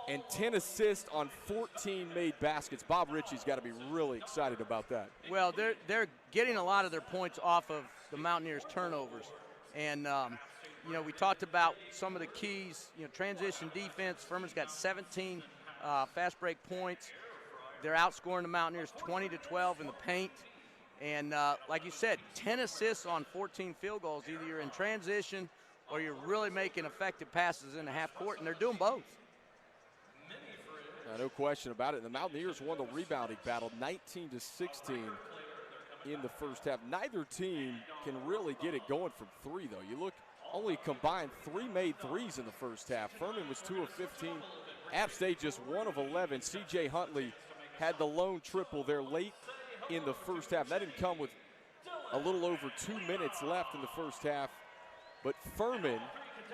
And 10 assists on 14 made baskets. Bob Ritchie's got to be really excited about that. Well, they're getting a lot of their points off of the Mountaineers' turnovers. And, we talked about some of the keys, transition defense. Furman's got 17 fast break points. They're outscoring the Mountaineers 20-12 in the paint. And like you said, 10 assists on 14 field goals. Either you're in transition or you're really making effective passes in the half court, and they're doing both. No question about it. The Mountaineers won the rebounding battle 19-16 in the first half. Neither team can really get it going from three, though. You look, only combined 3 made threes in the first half. Furman was 2 of 15. App State just 1 of 11. C.J. Huntley had the lone triple there late in the first half. That didn't come with a little over 2 minutes left in the first half. But Furman,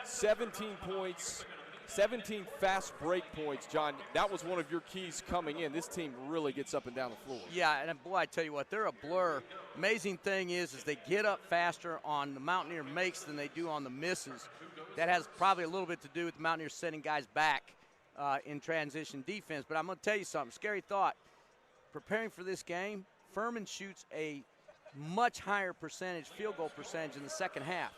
17 points, 17 fast break points, John. That was one of your keys coming in. This team really gets up and down the floor. Yeah, and boy, I tell you what, they're a blur. Amazing thing is they get up faster on the Mountaineer makes than they do on the misses. That has probably a little bit to do with the Mountaineers setting guys back in transition defense. But I'm going to tell you something, scary thought. Preparing for this game, Furman shoots a much higher field goal percentage in the second half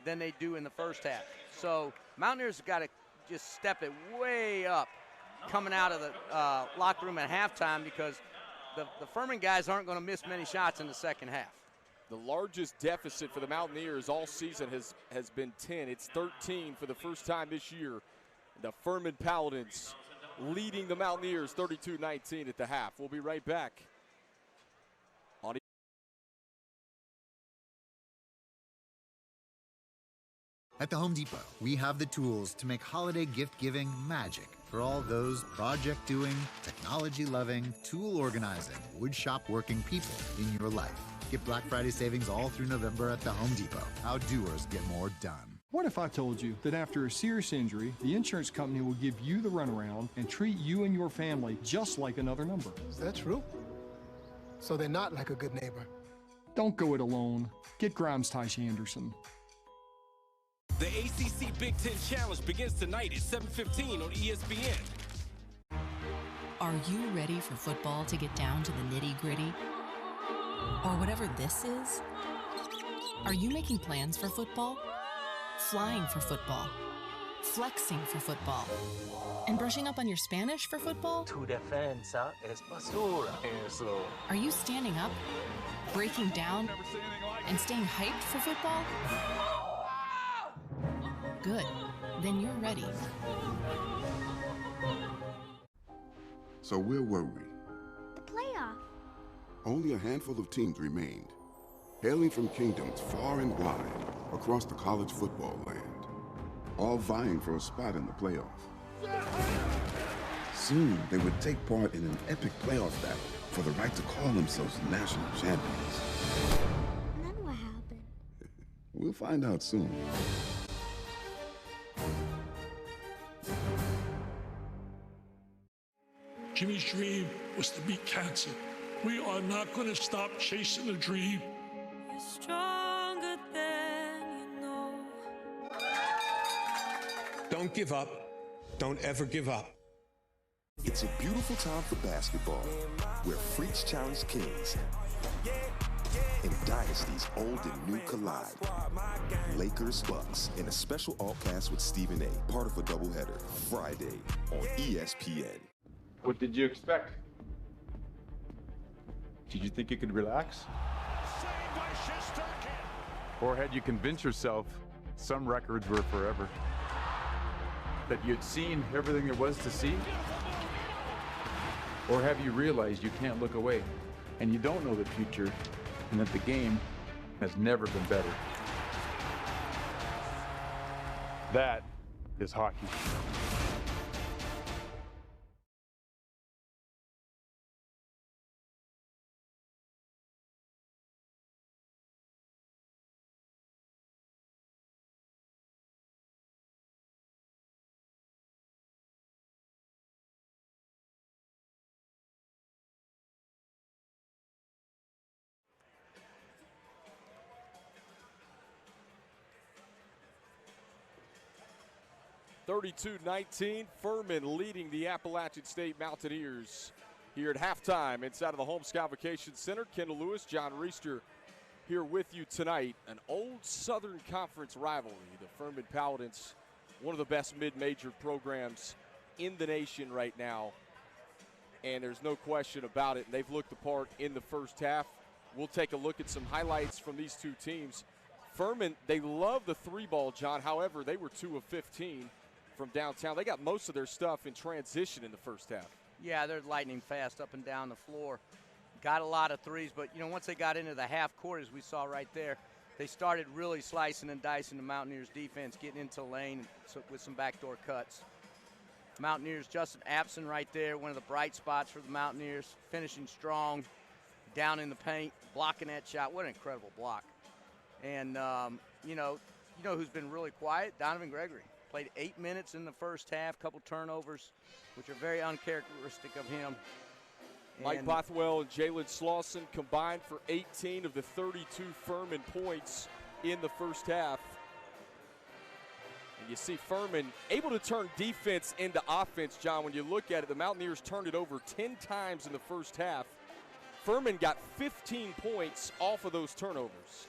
than they do in the first half. So Mountaineers have got to just step it way up coming out of the locker room at halftime, because the Furman guys aren't going to miss many shots in the second half. The largest deficit for the Mountaineers all season has been 10. It's 13 for the first time this year. The Furman Paladins leading the Mountaineers 32-19 at the half. We'll be right back. At the Home Depot, we have the tools to make holiday gift-giving magic for all those project-doing, technology-loving, tool-organizing, woodshop-working people in your life. Get Black Friday savings all through November at the Home Depot. How doers get more done. What if I told you that after a serious injury, the insurance company will give you the runaround and treat you and your family just like another number? Is that true? So they're not like a good neighbor. Don't go it alone. Get Grimes-Teiche Anderson. The ACC Big Ten Challenge begins tonight at 7:15 on ESPN. Are you ready for football to get down to the nitty-gritty? Or whatever this is? Are you making plans for football? Flying for football? Flexing for football? And brushing up on your Spanish for football? Tu defensa es basura. Eso. Are you standing up, breaking down, and staying hyped for football? Good. Then you're ready. So where were we? The playoff. Only a handful of teams remained, hailing from kingdoms far and wide across the college football land, all vying for a spot in the playoff. Soon, they would take part in an epic playoff battle for the right to call themselves national champions. And then what happened? We'll find out soon. Jimmy's dream was to beat cancer. We are not going to stop chasing the dream. You're stronger than you know. Don't give up. Don't ever give up. It's a beautiful time for basketball, where freaks challenge kings and dynasties old and new collide. Lakers Bucks in a special all-cast with Stephen A., part of a doubleheader, Friday on ESPN. What did you expect? Did you think you could relax? Or had you convinced yourself some records were forever? That you'd seen everything there was to see? Or have you realized you can't look away and you don't know the future and that the game has never been better? That is hockey. (32-19), Furman leading the Appalachian State Mountaineers here at halftime inside of the Holmes Convocation Center. Kendall Lewis, John Reister here with you tonight. An old Southern Conference rivalry. The Furman Paladins, one of the best mid-major programs in the nation right now, and there's no question about it. They've looked the part in the first half. We'll take a look at some highlights from these two teams. Furman, they love the three ball, John. However, they were 2 of 15 from downtown. They got most of their stuff in transition in the first half. Yeah, they're lightning fast up and down the floor. Got a lot of threes, but, you know, once they got into the half court, as we saw right there, they started really slicing and dicing the Mountaineers' defense, getting into lane with some backdoor cuts. Mountaineers, Justin Apson right there, one of the bright spots for the Mountaineers, finishing strong, down in the paint, blocking that shot. What an incredible block. And, you know who's been really quiet? Donovan Gregory. Played 8 minutes in the first half, couple turnovers, which are very uncharacteristic of him. Mike Bothwell and Jalen Slauson combined for 18 of the 32 Furman points in the first half. And you see Furman able to turn defense into offense, John. When you look at it, the Mountaineers turned it over 10 times in the first half. Furman got 15 points off of those turnovers.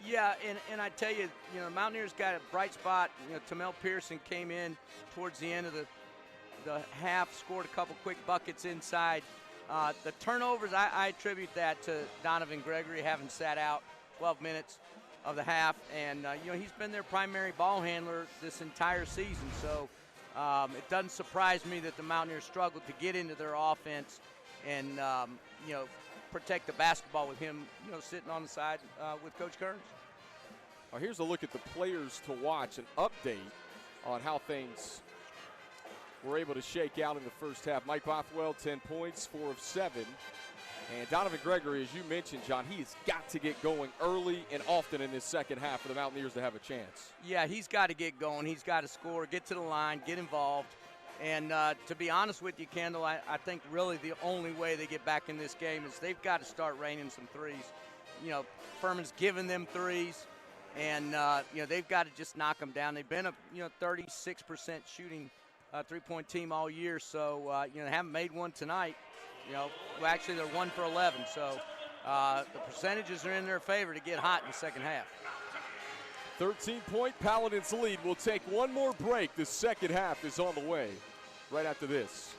Yeah, and I tell you, the Mountaineers got a bright spot. Tamel Pearson came in towards the end of the half, scored a couple quick buckets inside. The turnovers, I attribute that to Donovan Gregory having sat out 12 minutes of the half. And, he's been their primary ball handler this entire season. So it doesn't surprise me that the Mountaineers struggled to get into their offense and, protect the basketball with him, sitting on the side with Coach Kearns. Well, here's a look at the players to watch, an update on how things were able to shake out in the first half. Mike Bothwell, 10 points, 4 of 7. And Donovan Gregory, as you mentioned, John, he's got to get going early and often in this second half for the Mountaineers to have a chance. Yeah, he's got to get going. He's got to score, get to the line, get involved. And to be honest with you, Kendall, I think really the only way they get back in this game is they've got to start raining some threes. Furman's giving them threes, and, they've got to just knock them down. They've been a, 36% shooting three-point team all year, so, they haven't made one tonight. Well, actually, they're 1 for 11, so the percentages are in their favor to get hot in the second half. 13-point Paladins lead. We'll take one more break. The second half is on the way right after this.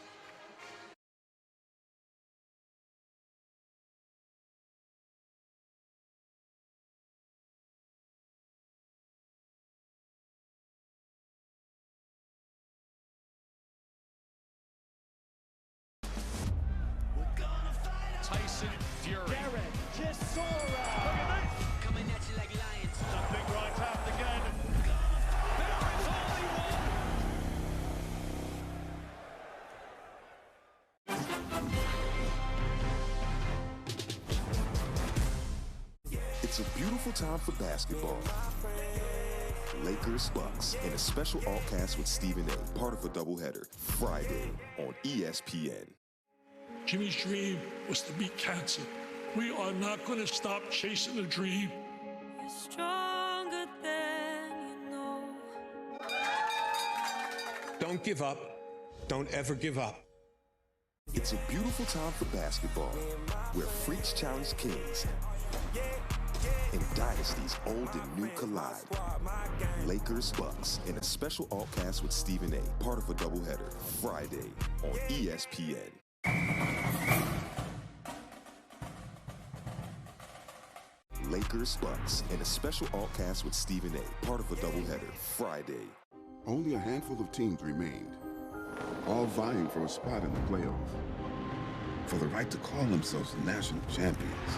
Tyson Fury. Garrett, Chisora. Look at this. Coming at you like lions. Something right out again. There is only one. It's a beautiful time for basketball. Lakers, Bucks, and a special all-cast with Stephen A., part of a doubleheader, Friday on ESPN. Jimmy's dream was to beat cancer. We are not going to stop chasing the dream. You're stronger than you know. Don't give up. Don't ever give up. It's a beautiful time for basketball, where freaks challenge kings and dynasties old and new collide. Lakers, Bucks, and a special all-cast with Stephen A., part of a doubleheader, Friday on ESPN. Lakers, Bucks, and a special all-cast with Stephen A., part of a doubleheader, Friday. Only a handful of teams remained, all vying for a spot in the playoff, for the right to call themselves the national champions.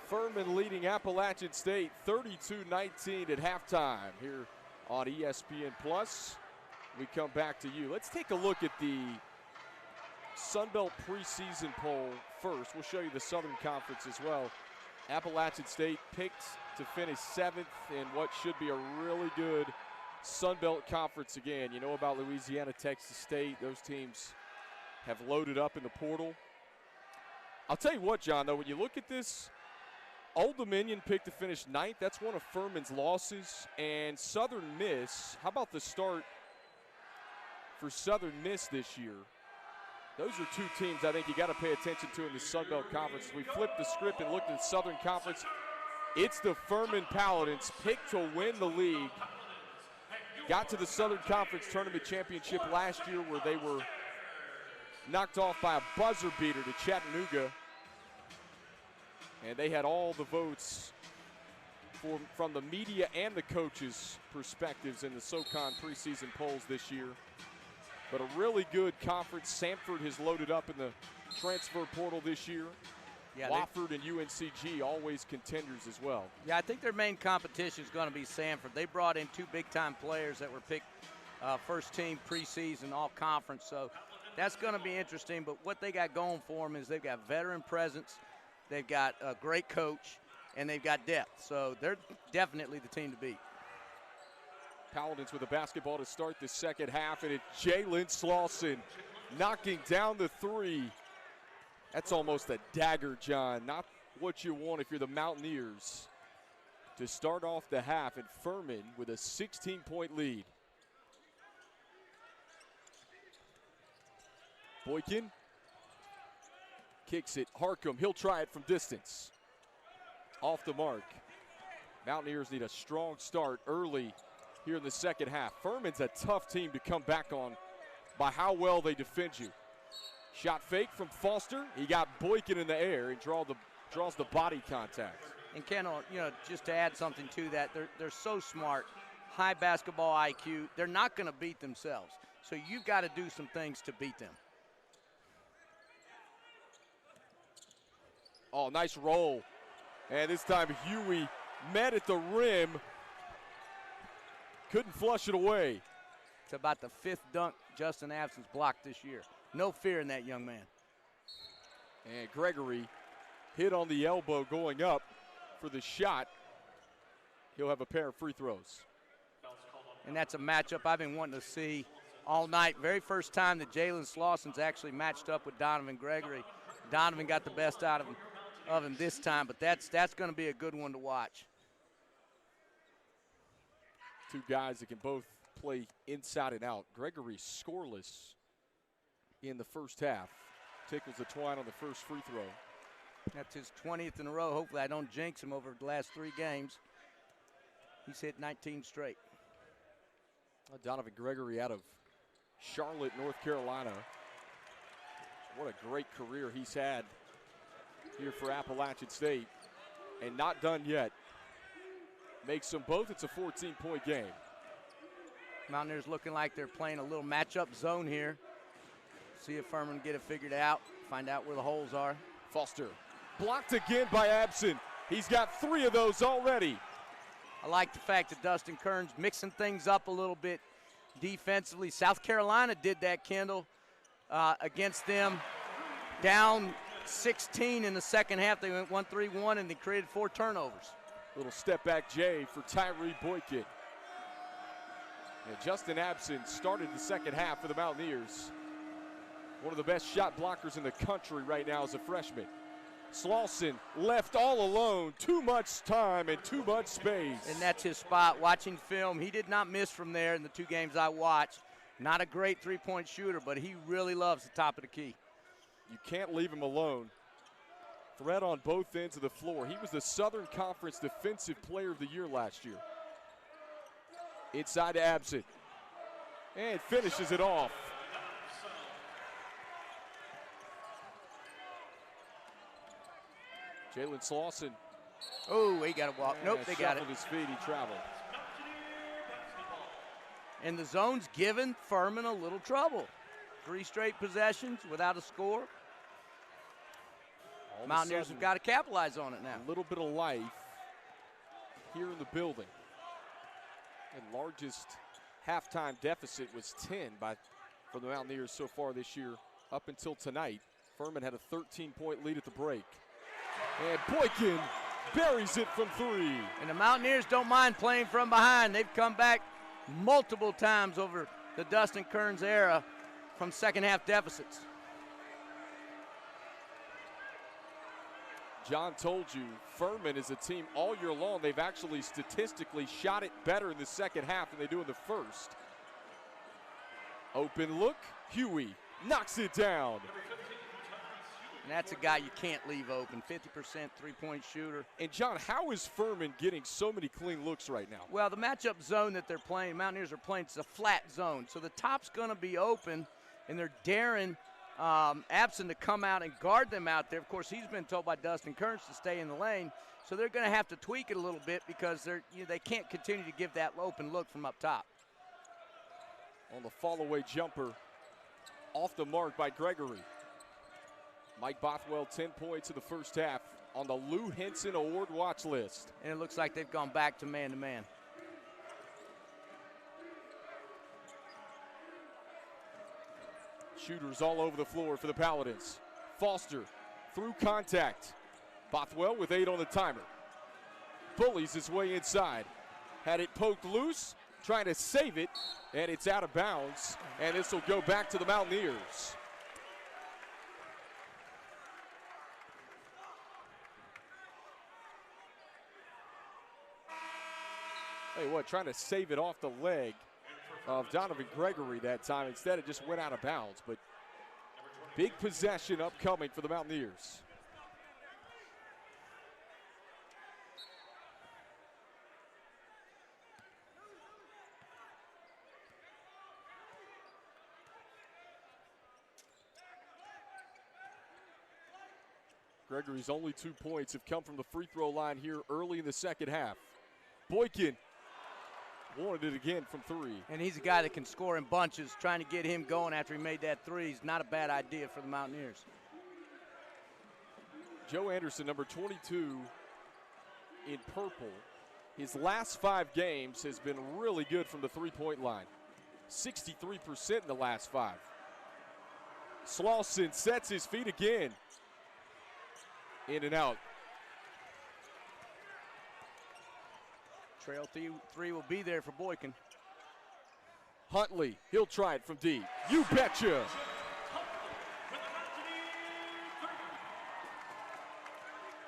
Furman leading Appalachian State 32-19 at halftime here on ESPN Plus. We come back to you. Let's take a look at the Sun Belt preseason poll first. We'll show you the Southern Conference as well. Appalachian State picked to finish 7th in what should be a really good Sun Belt Conference again. You know about Louisiana, Texas State. Those teams have loaded up in the portal. I'll tell you what, John, though, when you look at this, Old Dominion picked to finish 9th. That's one of Furman's losses. And Southern Miss, how about the start for Southern Miss this year? Those are two teams I think you got to pay attention to in the Sun Belt Conference. We flipped the script and looked at the Southern Conference. It's the Furman Paladins picked to win the league. Got to the Southern Conference Tournament Championship last year where they were knocked off by a buzzer beater to Chattanooga. And they had all the votes from the media and the coaches' perspectives in the SoCon preseason polls this year. But a really good conference. Samford has loaded up in the transfer portal this year. Yeah, Wofford and UNCG always contenders as well. Yeah, I think their main competition is going to be Samford. They brought in 2 big-time players that were picked first team preseason, all conference. So that's going to be interesting. But what they got going for them is they've got veteran presence, they've got a great coach, and they've got depth. So they're definitely the team to beat. Paladins with the basketball to start the second half, and it's Jalen Slauson knocking down the 3. That's almost a dagger, John. Not what you want if you're the Mountaineers to start off the half, and Furman with a 16-point lead. Boykin kicks it. Harcum, he'll try it from distance. Off the mark. Mountaineers need a strong start early here in the second half. Furman's a tough team to come back on by how well they defend you. Shot fake from Foster. He got Boykin in the air and draws the body contact. And Kendall, you know, just to add something to that, they're so smart, high basketball IQ. They're not going to beat themselves. So you've got to do some things to beat them. Oh, nice roll. And this time Huey met at the rim. Couldn't flush it away. It's about the 5th dunk Justin Abson's blocked this year. No fear in that young man. And Gregory hit on the elbow going up for the shot. He'll have a pair of free throws. And that's a matchup I've been wanting to see all night. Very first time that Jalen Slauson's actually matched up with Donovan Gregory. Donovan got the best out of him this time, but that's going to be a good one to watch. Two guys that can both play inside and out. Gregory scoreless in the first half. Tickles the twine on the first free throw. That's his 20th in a row. Hopefully I don't jinx him over the last 3 games. He's hit 19 straight. Donovan Gregory out of Charlotte, North Carolina. What a great career he's had here for Appalachian State. And not done yet. Makes them both. It's a 14-point game. Mountaineers looking like they're playing a little matchup zone here. See if Furman get it figured out. Find out where the holes are. Foster blocked again by Abson. He's got 3 of those already. I like the fact that Dustin Kearns mixing things up a little bit defensively. South Carolina did that, Kendall, against them. Down 16 in the second half. They went 1-3-1, and they created 4 turnovers. Little step back J for Tyree Boykin. And Justin Abson started the second half for the Mountaineers. One of the best shot blockers in the country right now as a freshman. Slauson left all alone. Too much time and too much space. And that's his spot. Watching film, he did not miss from there in the 2 games I watched. Not a great 3-point shooter, but he really loves the top of the key. You can't leave him alone. Threat on both ends of the floor. He was the Southern Conference Defensive Player of the Year last year. Inside to Abson. And finishes it off. Jalen Slauson. Oh, he got a walk. Nope, they got it. His feet, he traveled. And the zone's given Furman a little trouble. 3 straight possessions without a score. Mountaineers have got to capitalize on it now. A little bit of life here in the building. And largest halftime deficit was 10 for the Mountaineers so far this year up until tonight. Furman had a 13-point lead at the break. And Boykin buries it from 3. And the Mountaineers don't mind playing from behind. They've come back multiple times over the Dustin Kearns era from second half deficits. John told you, Furman is a team all year long. They've actually statistically shot it better in the second half than they do in the first. Open look, Huey knocks it down. And that's a guy you can't leave open, 50% three-point shooter. And John, how is Furman getting so many clean looks right now? Well, the matchup zone that they're playing, Mountaineers are playing, it's a flat zone. So the top's going to be open, and they're daring Abson to come out and guard them out there. Of course, he's been told by Dustin Kearns to stay in the lane. So they're going to have to tweak it a little bit because they can't continue to give that open look from up top. On the fall-away jumper, off the mark by Gregory. Mike Bothwell, 10 points in the first half on the Lou Henson Award watch list. And it looks like they've gone back to man-to-man. Shooters all over the floor for the Paladins. Foster through contact. Bothwell with 8 on the timer. Bullies his way inside. Had it poked loose, trying to save it, and it's out of bounds. And this will go back to the Mountaineers. Tell you what, trying to save it off the leg of Donovan Gregory that time. Instead, it just went out of bounds. But big possession upcoming for the Mountaineers. Gregory's only 2 points have come from the free throw line here early in the second half. Boykin wanted it again from 3. And he's a guy that can score in bunches. Trying to get him going after he made that 3 is not a bad idea for the Mountaineers. Joe Anderson, number 22 in purple. His last 5 games has been really good from the three-point line. 63% in the last 5. Slauson sets his feet again. In and out. Trail 3 will be there for Boykin. Huntley, he'll try it from deep. You betcha.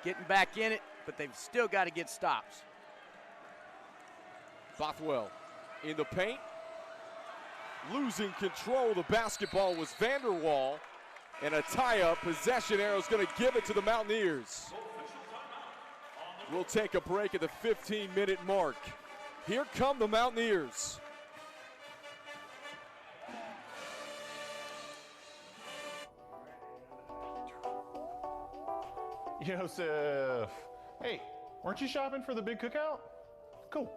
Getting back in it, but they've still got to get stops. Bothwell in the paint. Losing control of the basketball was Vanderwall. And a tie-up, possession arrow is going to give it to the Mountaineers. We'll take a break at the 15-minute mark. Here come the Mountaineers. Joseph, hey, weren't you shopping for the big cookout? Cool.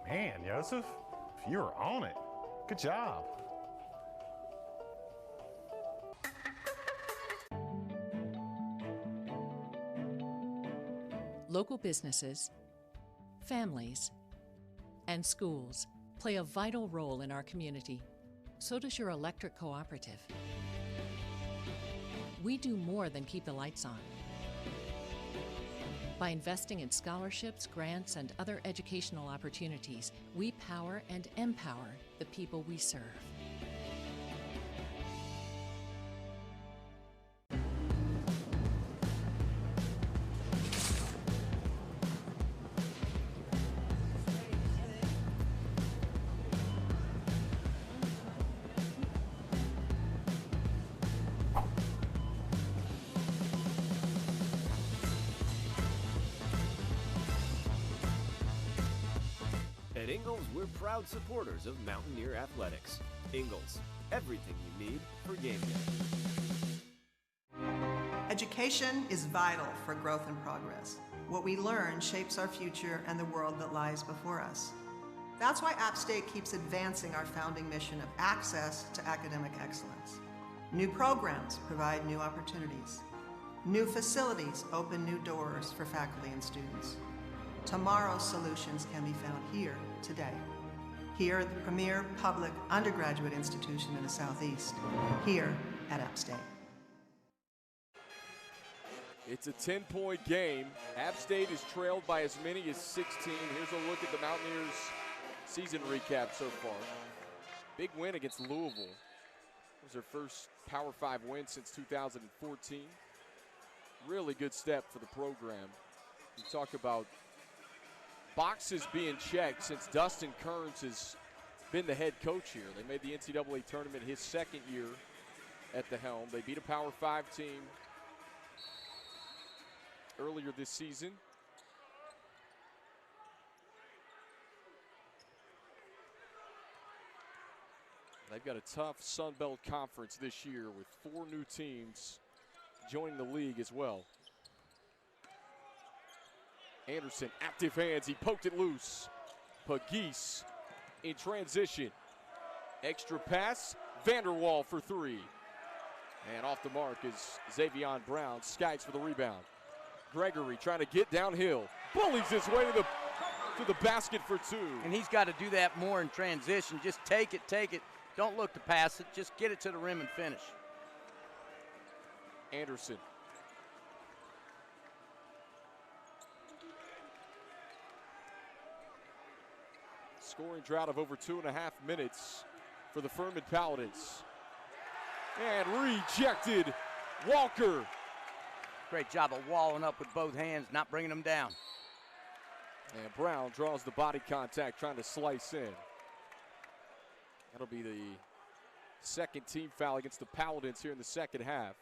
Man, Joseph, you were on it. Good job. Local businesses, families, and schools play a vital role in our community. So does your electric cooperative. We do more than keep the lights on. By investing in scholarships, grants, and other educational opportunities, we power and empower the people we serve. At Ingalls, we're proud supporters of Mountaineer Athletics. Ingalls, everything you need for game day. Education is vital for growth and progress. What we learn shapes our future and the world that lies before us. That's why App State keeps advancing our founding mission of access to academic excellence. New programs provide new opportunities. New facilities open new doors for faculty and students. Tomorrow's solutions can be found here today. Here at the premier public undergraduate institution in the Southeast, here at App State. It's a 10-point game. App State is trailed by as many as 16. Here's a look at the Mountaineers' season recap so far. Big win against Louisville. It was their first Power 5 win since 2014. Really good step for the program. You talk about boxes being checked since Dustin Kearns has been the head coach here. They made the NCAA tournament his second year at the helm. They beat a Power 5 team earlier this season. They've got a tough Sun Belt conference this year with 4 new teams joining the league as well. Anderson, active hands, he poked it loose. Pegues in transition. Extra pass, Vanderwall for 3. And off the mark is Xavion Brown, skies for the rebound. Gregory trying to get downhill, bullies his way to the basket for 2. And he's got to do that more in transition. Just take it. Don't look to pass it, just get it to the rim and finish. Anderson. Scoring drought of over 2.5 minutes for the Furman Paladins. And rejected, Walker. Great job of walling up with both hands, not bringing them down. And Brown draws the body contact, trying to slice in. That'll be the second team foul against the Paladins here in the second half.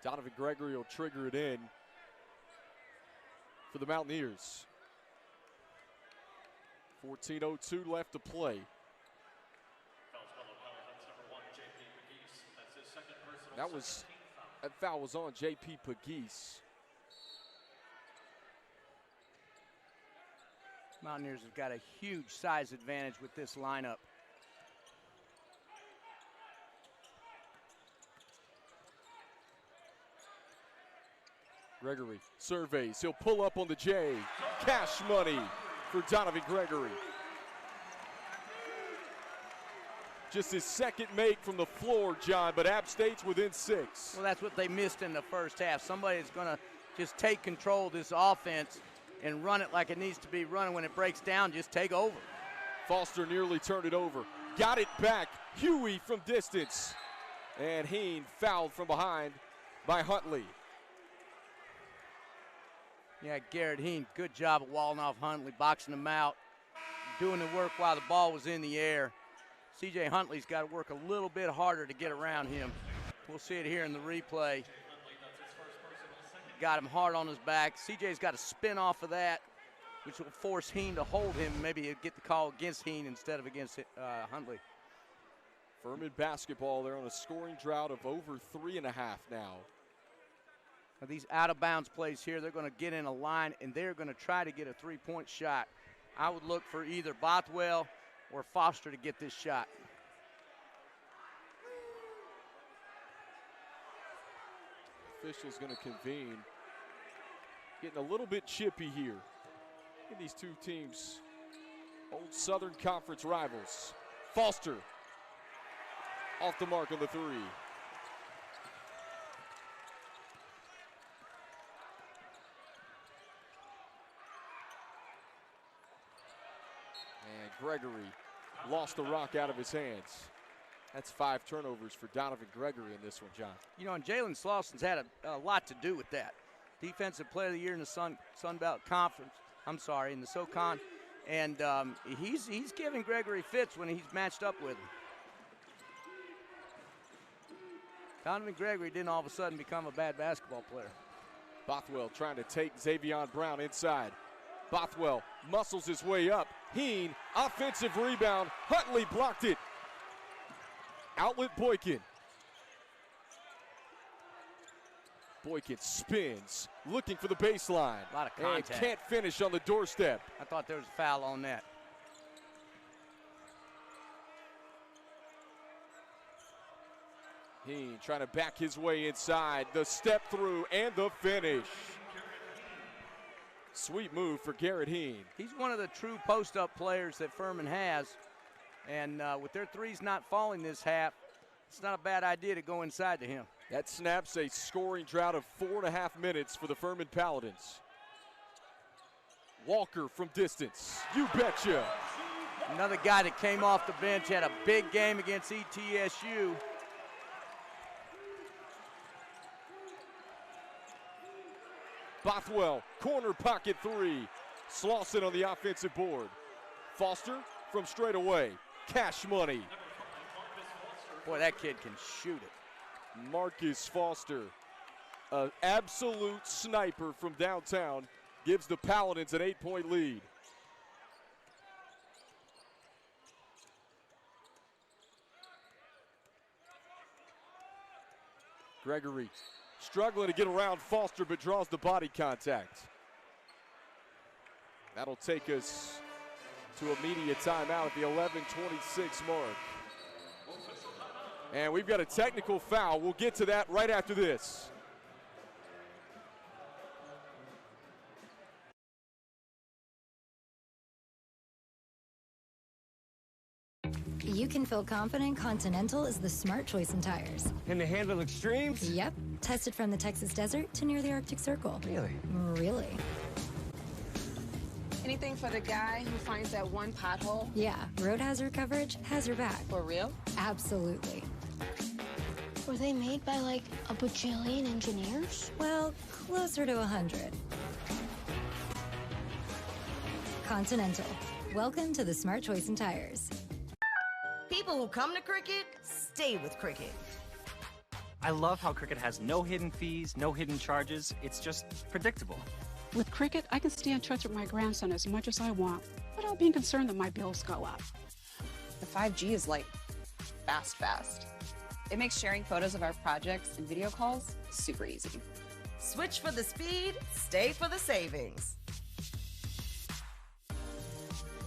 Donovan Gregory will trigger it in for the Mountaineers. 14:02 left to play. That foul was on J.P. Pegues. Mountaineers have got a huge size advantage with this lineup. Gregory surveys, he'll pull up on the J. Cash money for Donovan Gregory. Just his second make from the floor, John, but App State's within 6. Well, that's what they missed in the first half. Somebody's going to just take control of this offense and run it like it needs to be running. When it breaks down, just take over. Foster nearly turned it over. Got it back. Huey from distance. And Heen fouled from behind by Huntley. Yeah, Garrett Heen, good job of walling off Huntley, boxing him out, doing the work while the ball was in the air. C.J. Huntley's got to work a little bit harder to get around him. We'll see it here in the replay. Got him hard on his back. C.J.'s got to spin off of that, which will force Heen to hold him. Maybe he'll get the call against Heen instead of against Huntley. Furman basketball, they're on a scoring drought of over 3.5 now. Now these out-of-bounds plays here, they're going to get in a line, and they're going to try to get a three-point shot. I would look for either Bothwell or Foster to get this shot. Officials going to convene. Getting a little bit chippy here. Look at these two teams, old Southern Conference rivals. Foster off the mark on the 3. And Gregory lost the rock out of his hands. That's 5 turnovers for Donovan Gregory in this one, John. You know, and Jalen Slauson's had a lot to do with that. Defensive Player of the Year in the Sun Belt Conference. I'm sorry, in the SoCon. And he's giving Gregory fits when he's matched up with him. Donovan Gregory didn't all of a sudden become a bad basketball player. Bothwell trying to take Xavion Brown inside. Bothwell muscles his way up. Heen, offensive rebound. Huntley blocked it. Outlet Boykin. Boykin spins, looking for the baseline. A lot of contact. And can't finish on the doorstep. I thought there was a foul on that. Heen trying to back his way inside. The step through and the finish. Sweet move for Garrett Heen. He's one of the true post-up players that Furman has. And with their threes not falling this half, it's not a bad idea to go inside to him. That snaps a scoring drought of 4.5 minutes for the Furman Paladins. Walker from distance. You betcha. Another guy that came off the bench, had a big game against ETSU. Bothwell, corner pocket three. Slauson on the offensive board. Foster from straight away. Cash money. Boy, that kid can shoot it. Marcus Foster, an absolute sniper from downtown, gives the Paladins an 8-point lead. Gregory struggling to get around Foster, but draws the body contact. That'll take us to a media timeout at the 11:26 mark. And we've got a technical foul. We'll get to that right after this. You can feel confident Continental is the smart choice in tires. Can they handle extremes? Yep. Tested from the Texas desert to near the Arctic Circle. Really? Really. Anything for the guy who finds that one pothole? Yeah, road hazard coverage has your back. For real? Absolutely. Were they made by like a bajillion engineers? Well, closer to 100. Continental. Welcome to the smart choice in tires. People who come to Cricket, stay with Cricket. I love how Cricket has no hidden fees, no hidden charges. It's just predictable. With Cricket, I can stay in touch with my grandson as much as I want without being concerned that my bills go up. The 5G is like fast. It makes sharing photos of our projects and video calls super easy. Switch for the speed, stay for the savings.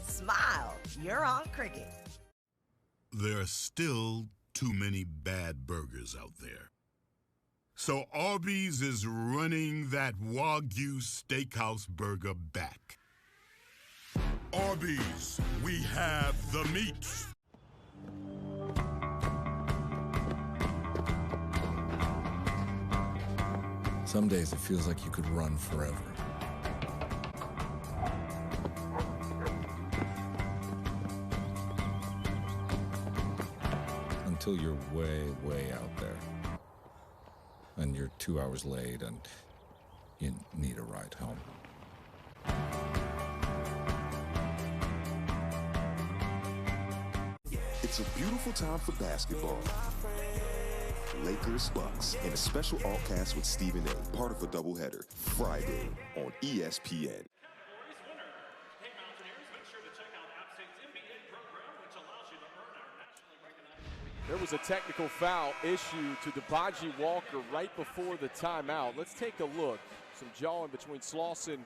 Smile, you're on Cricket. There are still too many bad burgers out there. So Arby's is running that Wagyu Steakhouse burger back. Arby's, we have the meat. Some days it feels like you could run forever. Until you're way out there. And you're 2 hours late and you need a ride home. It's a beautiful time for basketball. Lakers, Bucks, and a special all-cast with Stephen A., part of a doubleheader, Friday on ESPN. There was a technical foul issued to Debaji Walker right before the timeout. Let's take a look. Some jawing between Slauson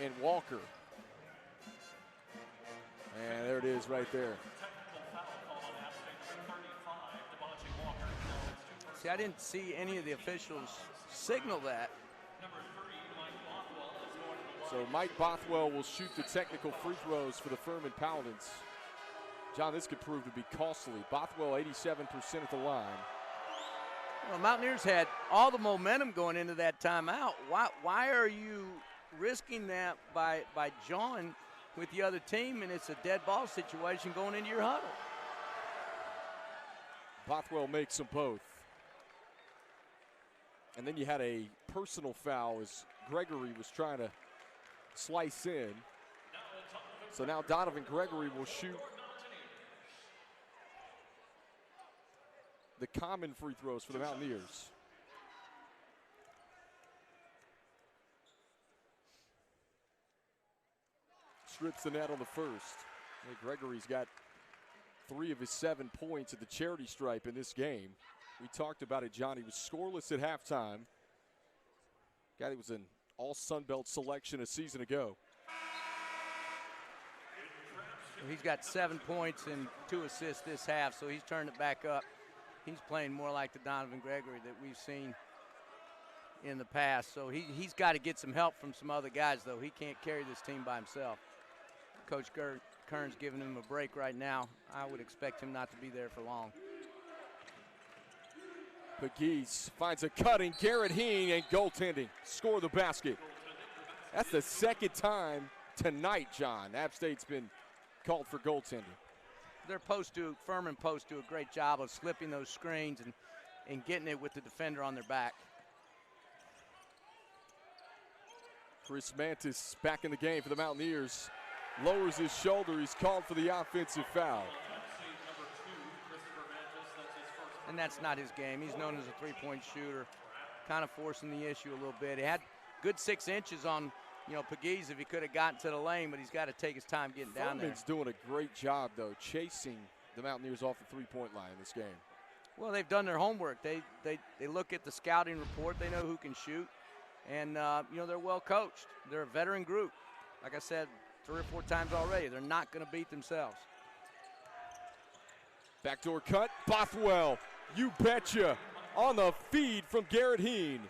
and Walker. And there it is right there. See, I didn't see any of the officials signal that. So Mike Bothwell will shoot the technical free throws for the Furman Paladins. John, this could prove to be costly. Bothwell 87% at the line. Well, Mountaineers had all the momentum going into that timeout. Why are you risking that by jawing with the other team, and it's a dead ball situation going into your huddle? Bothwell makes them both. And then you had a personal foul as Gregory was trying to slice in. So now Donovan Gregory will shoot the common free throws for the Mountaineers. strips the net on the first. Gregory's got 3 of his 7 points at the charity stripe in this game. We talked about it, John. He was scoreless at halftime. Guy that was an all-Sun Belt selection a season ago. He's got 7 points and 2 assists this half, so he's turned it back up. He's playing more like the Donovan Gregory that we've seen in the past. So he's got to get some help from some other guys, though. He can't carry this team by himself. Coach Kern's giving him a break right now. I would expect him not to be there for long. Pegues finds a cutting Garrett Heen and goaltending. Score the basket. That's the second time tonight, John. App State's been called for goaltending. Furman post do a great job of slipping those screens and getting it with the defender on their back. Chris Mantis back in the game for the Mountaineers. Lowers his shoulder. He's called for the offensive foul. And that's not his game. He's known as a three-point shooter, kind of forcing the issue a little bit. He had good 6 inches on, Pegues if he could have gotten to the lane, but he's got to take his time getting down there. Furman's doing a great job, though, chasing the Mountaineers off the three-point line in this game. Well, they've done their homework. They look at the scouting report. They know who can shoot. And, they're well coached. They're a veteran group. Like I said 3 or 4 times already, they're not going to beat themselves. Backdoor cut, Bothwell, you betcha, on the feed from Garrett Heen.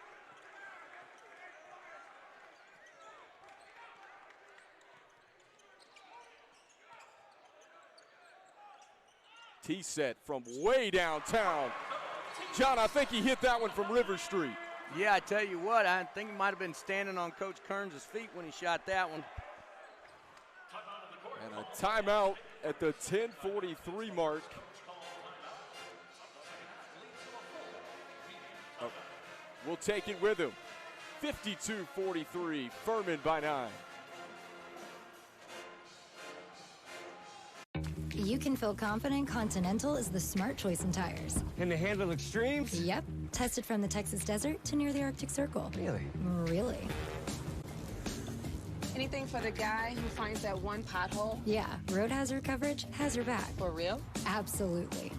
T-set from way downtown. John, I think he hit that one from River Street. Yeah, I tell you what, I think he might have been standing on Coach Kearns' feet when he shot that one. And a timeout at the 10:43 mark. Oh, we'll take it with him. 52-43, Furman by 9. You can feel confident Continental is the smart choice in tires. Can they handle extremes? Yep. Tested from the Texas desert to near the Arctic Circle. Really? Really. Anything for the guy who finds that one pothole? Yeah, road hazard coverage has your back. For real? Absolutely.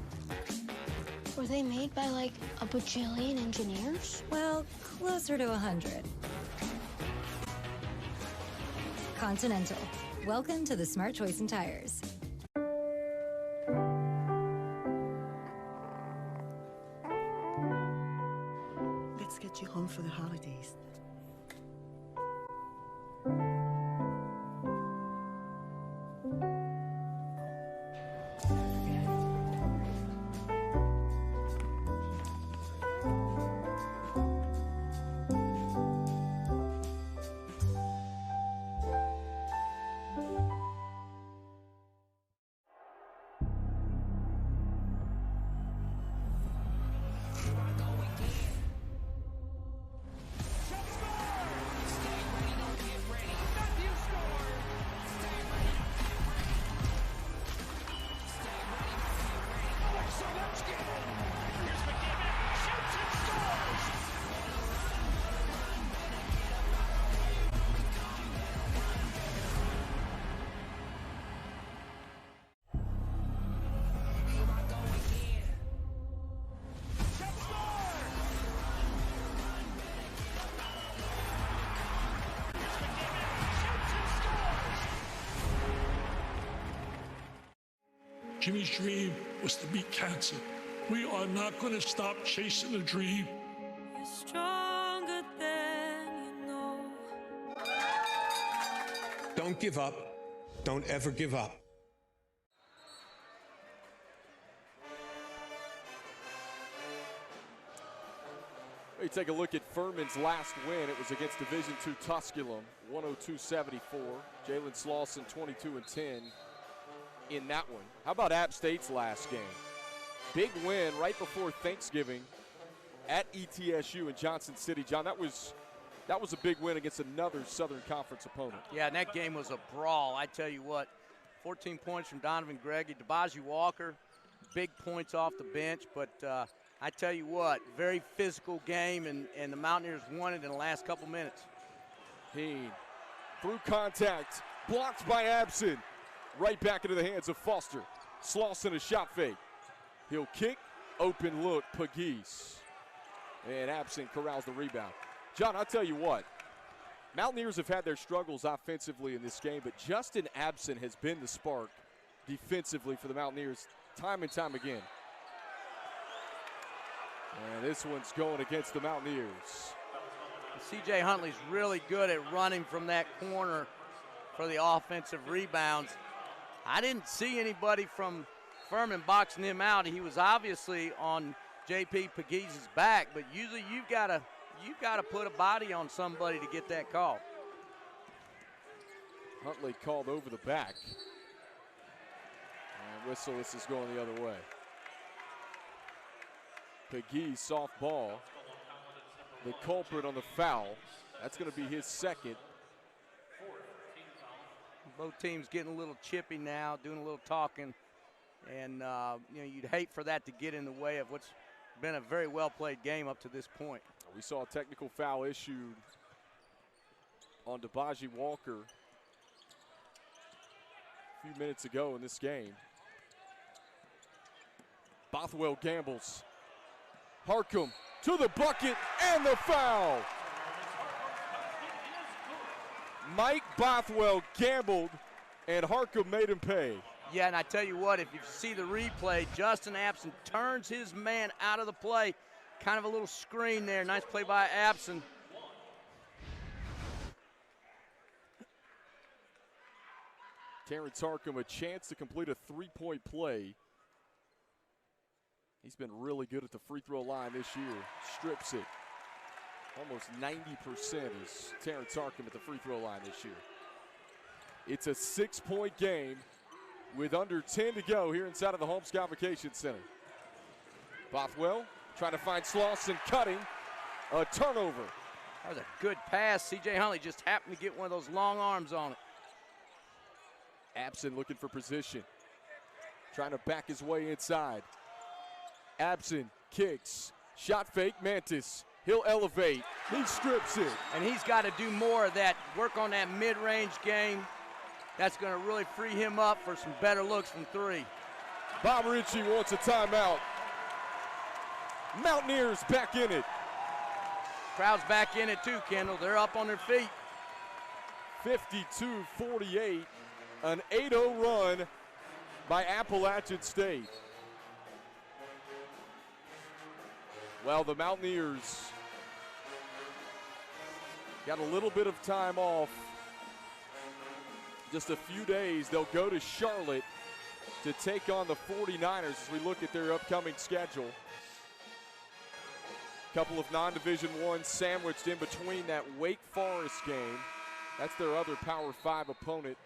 Were they made by like a bajillion engineers? Well, closer to 100. Continental. Welcome to the smart choice in tires. Let's get you home for the holidays. Jimmy's dream was to beat cancer. We are not going to stop chasing the dream. You're stronger than you know. Don't give up. Don't ever give up. We take a look at Furman's last win. It was against Division II Tusculum, 102-74. Jalen Slauson, 22-10 in that one. How about App State's last game? Big win right before Thanksgiving at ETSU in Johnson City. John, that was a big win against another Southern Conference opponent. Yeah, and that game was a brawl. I tell you what, 14 points from Donovan Gregory. DeBaji Walker, big points off the bench. But I tell you what, very physical game, and the Mountaineers won it in the last couple minutes. Heen through contact, Blocked by Abson. Right back into the hands of Foster. Slauson a shot fake. He'll kick. Open look. Pegues. And Abson corrals the rebound. John, I'll tell you what. Mountaineers have had their struggles offensively in this game, but Justin Abson has been the spark defensively for the Mountaineers time and time again. And this one's going against the Mountaineers. C.J. Huntley's really good at running from that corner for the offensive rebounds. I didn't see anybody from Furman boxing him out. He was obviously on J.P. Pegues' back, but usually you've got to put a body on somebody to get that call. Huntley called over the back. And whistle, this is going the other way. Pegues, soft ball. The culprit on the foul. That's going to be his second. Both teams getting a little chippy now, doing a little talking. And, you'd hate for that to get in the way of what's been a very well-played game up to this point. We saw a technical foul issued on D'Baji Walker a few minutes ago in this game. Bothwell gambles. Harcum to the bucket and the foul. Mike Bothwell gambled and Harcum made him pay. Yeah, and I tell you what, if you see the replay, Justin Abson turns his man out of the play. Kind of a little screen there. Nice play by Abson. Terrence Harcum a chance to complete a three-point play. He's been really good at the free throw line this year. Strips it. Almost 90% is Terrence Harcum at the free throw line this year. It's a 6-point game with under 10 to go here inside of the Holmes Convocation Center. Bothwell trying to find Slauson, cutting. A turnover. That was a good pass. C.J. Huntley just happened to get one of those long arms on it. Abson looking for position. Trying to back his way inside. Abson kicks. Shot fake, Mantis. He'll elevate. He strips it. And he's got to do more of that, work on that mid-range game. That's going to really free him up for some better looks from three. Bob Ritchie wants a timeout. Mountaineers back in it. Crowd's back in it too, Kendall. They're up on their feet. 52-48, an 8-0 run by Appalachian State. Well, the Mountaineers got a little bit of time off. Just a few days, they'll go to Charlotte to take on the 49ers as we look at their upcoming schedule. Couple of non-Division I sandwiched in between that Wake Forest game. That's their other Power 5 opponent.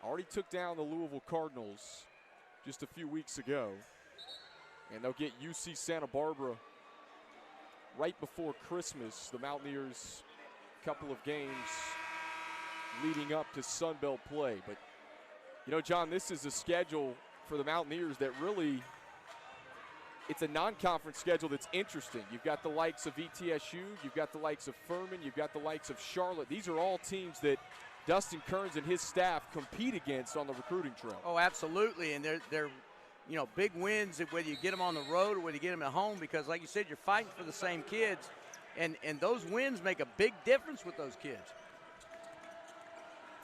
Already took down the Louisville Cardinals just a few weeks ago. And they'll get UC Santa Barbara right before Christmas. The Mountaineers, couple of games leading up to Sun Belt play. But, you know, John, this is a schedule for the Mountaineers that really, it's a non-conference schedule that's interesting. You've got the likes of ETSU, you've got the likes of Furman, you've got the likes of Charlotte. These are all teams that Dustin Kearns and his staff compete against on the recruiting trail. Oh, absolutely, and they're big wins whether you get them on the road or whether you get them at home, because like you said, you're fighting for the same kids, and those wins make a big difference with those kids.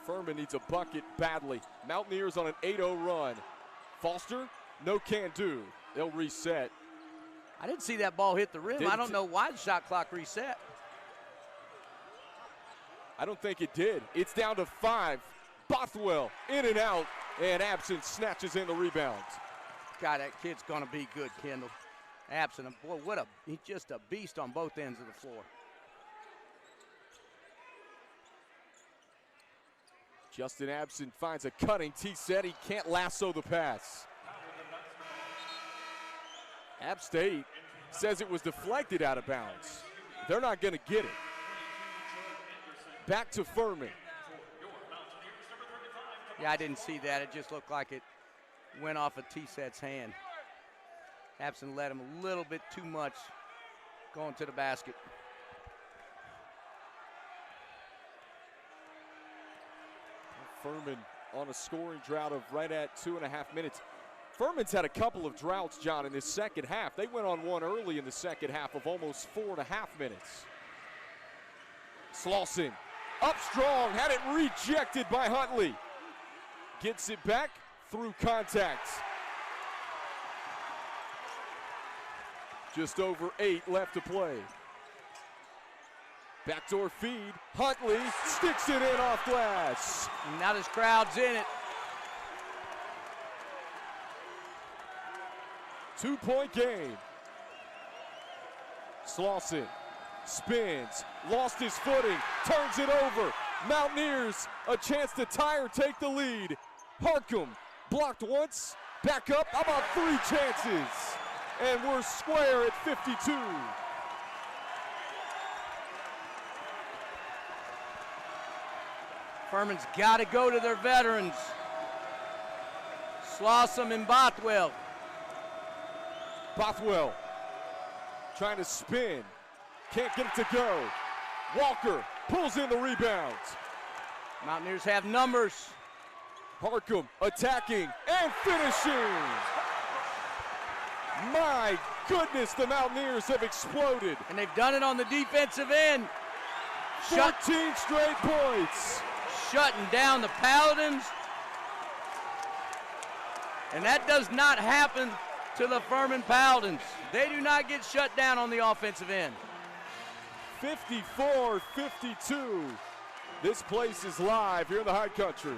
Furman needs a bucket badly. Mountaineers on an 8-0 run. Foster, no can do. They'll reset. I didn't see that ball hit the rim. I don't know why the shot clock reset. I don't think it did. It's down to 5. Bothwell in and out, and Abson snatches in the rebounds. God, that kid's going to be good, Kendall. Abson, boy, he's just a beast on both ends of the floor. Justin Abson finds a cutting T-set. He can't lasso the pass. App State says it was deflected out of bounds. They're not going to get it. Back to Furman. Yeah, I didn't see that. It just looked like it went off of T-set's hand. Abson let him a little bit too much going to the basket. Furman on a scoring drought of right at 2.5 minutes. Furman's had a couple of droughts, John, in this second half. They went on one early in the second half of almost 4.5 minutes. Slauson up strong, had it rejected by Huntley. Gets it back through contact. Just over 8 left to play. Backdoor feed, Huntley sticks it in off glass. Now this crowd's in it. 2-point game. Slauson spins, lost his footing, turns it over. Mountaineers a chance to tie or take the lead. Harcum blocked once, back up, how about 3 chances? And we're square at 52. Furman's got to go to their veterans. Slauson and Bothwell. Bothwell trying to spin, can't get it to go. Walker pulls in the rebound. Mountaineers have numbers. Harcum attacking and finishing. My goodness, the Mountaineers have exploded. And they've done it on the defensive end. 14 straight points. Shutting down the Paladins. And that does not happen to the Furman Paladins. They do not get shut down on the offensive end. 54-52. This place is live here in the High Country.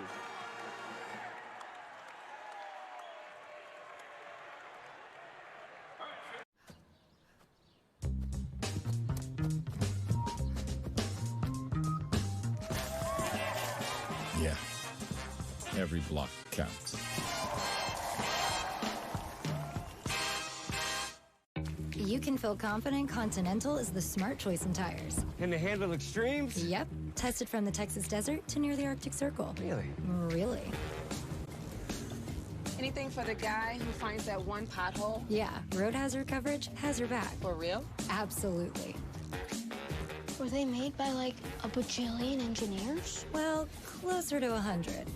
Yeah, every block counts. You can feel confident Continental is the smart choice in tires. Can they handle extremes? Yep. Tested from the Texas desert to near the Arctic Circle. Really? Really. Anything for the guy who finds that one pothole? Yeah, road hazard coverage has your back. For real? Absolutely. Were they made by like a bajillion engineers? Well, closer to 100.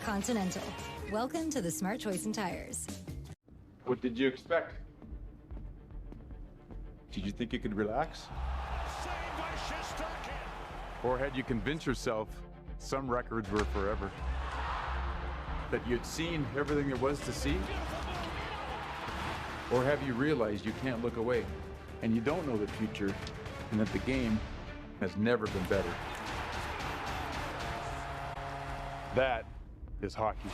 Continental. Welcome to the smart choice in tires. What did you expect? Did you think you could relax? Or had you convinced yourself some records were forever? That you'd seen everything there was to see? Or have you realized you can't look away and you don't know the future and that the game has never been better? That is hockey.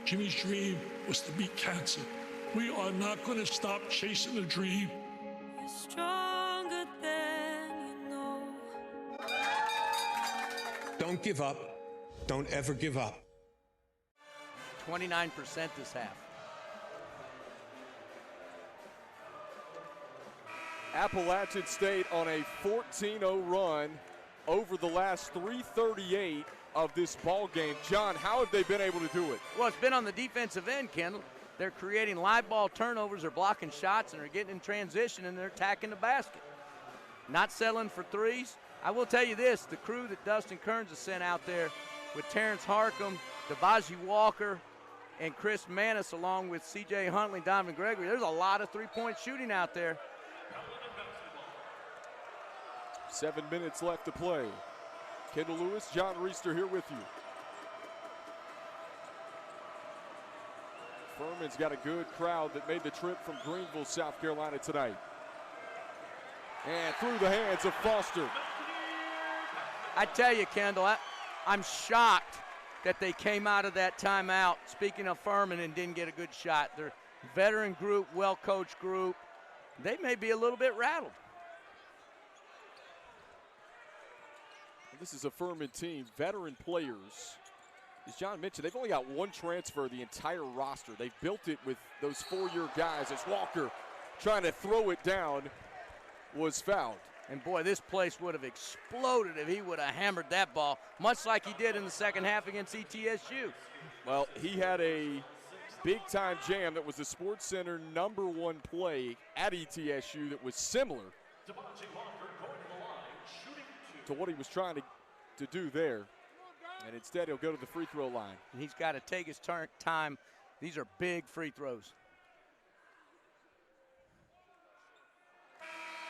Jimmy's dream was to beat cancer. We are not going to stop chasing the dream. You're stronger than you know. Don't give up. Don't ever give up. 29% this half. Appalachian State on a 14-0 run over the last 3:38 of this ball game. John, how have they been able to do it? Well, it's been on the defensive end, Kendall. They're creating live ball turnovers, they're blocking shots, and they're getting in transition, and they're attacking the basket. Not settling for threes. I will tell you this, the crew that Dustin Kearns has sent out there with Terrence Harcum, Devaji Walker, and Chris Manis, along with C.J. Huntley, Donovan Gregory, there's a lot of three-point shooting out there. 7 minutes left to play. Kendall Lewis, John Reister here with you. Furman's got a good crowd that made the trip from Greenville, South Carolina tonight. And through the hands of Foster. I tell you, Kendall, I'm shocked that they came out of that timeout, speaking of Furman, and didn't get a good shot. They're a veteran group, well-coached group. They may be a little bit rattled. This is a Furman team, veteran players. As John mentioned, they've only got one transfer the entire roster. They've built it with those four-year guys. As Walker trying to throw it down was fouled. And boy, this place would have exploded if he would have hammered that ball, much like he did in the second half against ETSU. Well, he had a big-time jam that was the Sports Center #1 play at ETSU that was similar. to what he was trying to do there. And instead, he'll go to the free throw line. And he's got to take his time. These are big free throws.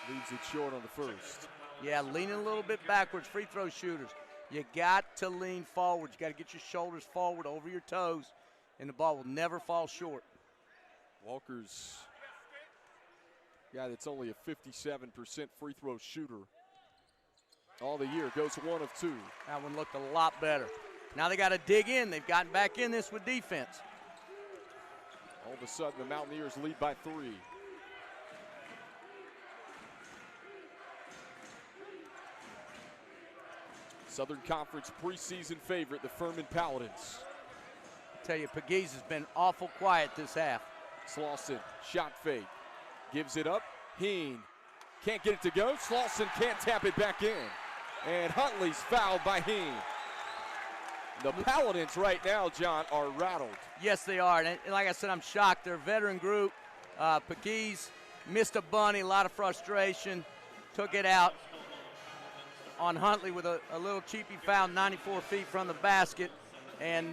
Leaves it short on the first. Yeah, leaning a little bit backwards, free throw shooters. You got to lean forward. You got to get your shoulders forward over your toes, and the ball will never fall short. Walker's guy that's only a 57% free throw shooter all the year, goes 1 of 2. That one looked a lot better. Now they got to dig in. They've gotten back in this with defense. All of a sudden, the Mountaineers lead by 3. Southern Conference preseason favorite, the Furman Paladins. I tell you, Pegues has been awful quiet this half. Slauson, shot fake, gives it up. Heen can't get it to go. Slauson can't tap it back in. And Huntley's fouled by Heen. The Paladins right now, John, are rattled. Yes, they are. And like I said, I'm shocked. They're a veteran group. Pegues missed a bunny, a lot of frustration. Took it out on Huntley with a little cheapy foul 94 feet from the basket. And,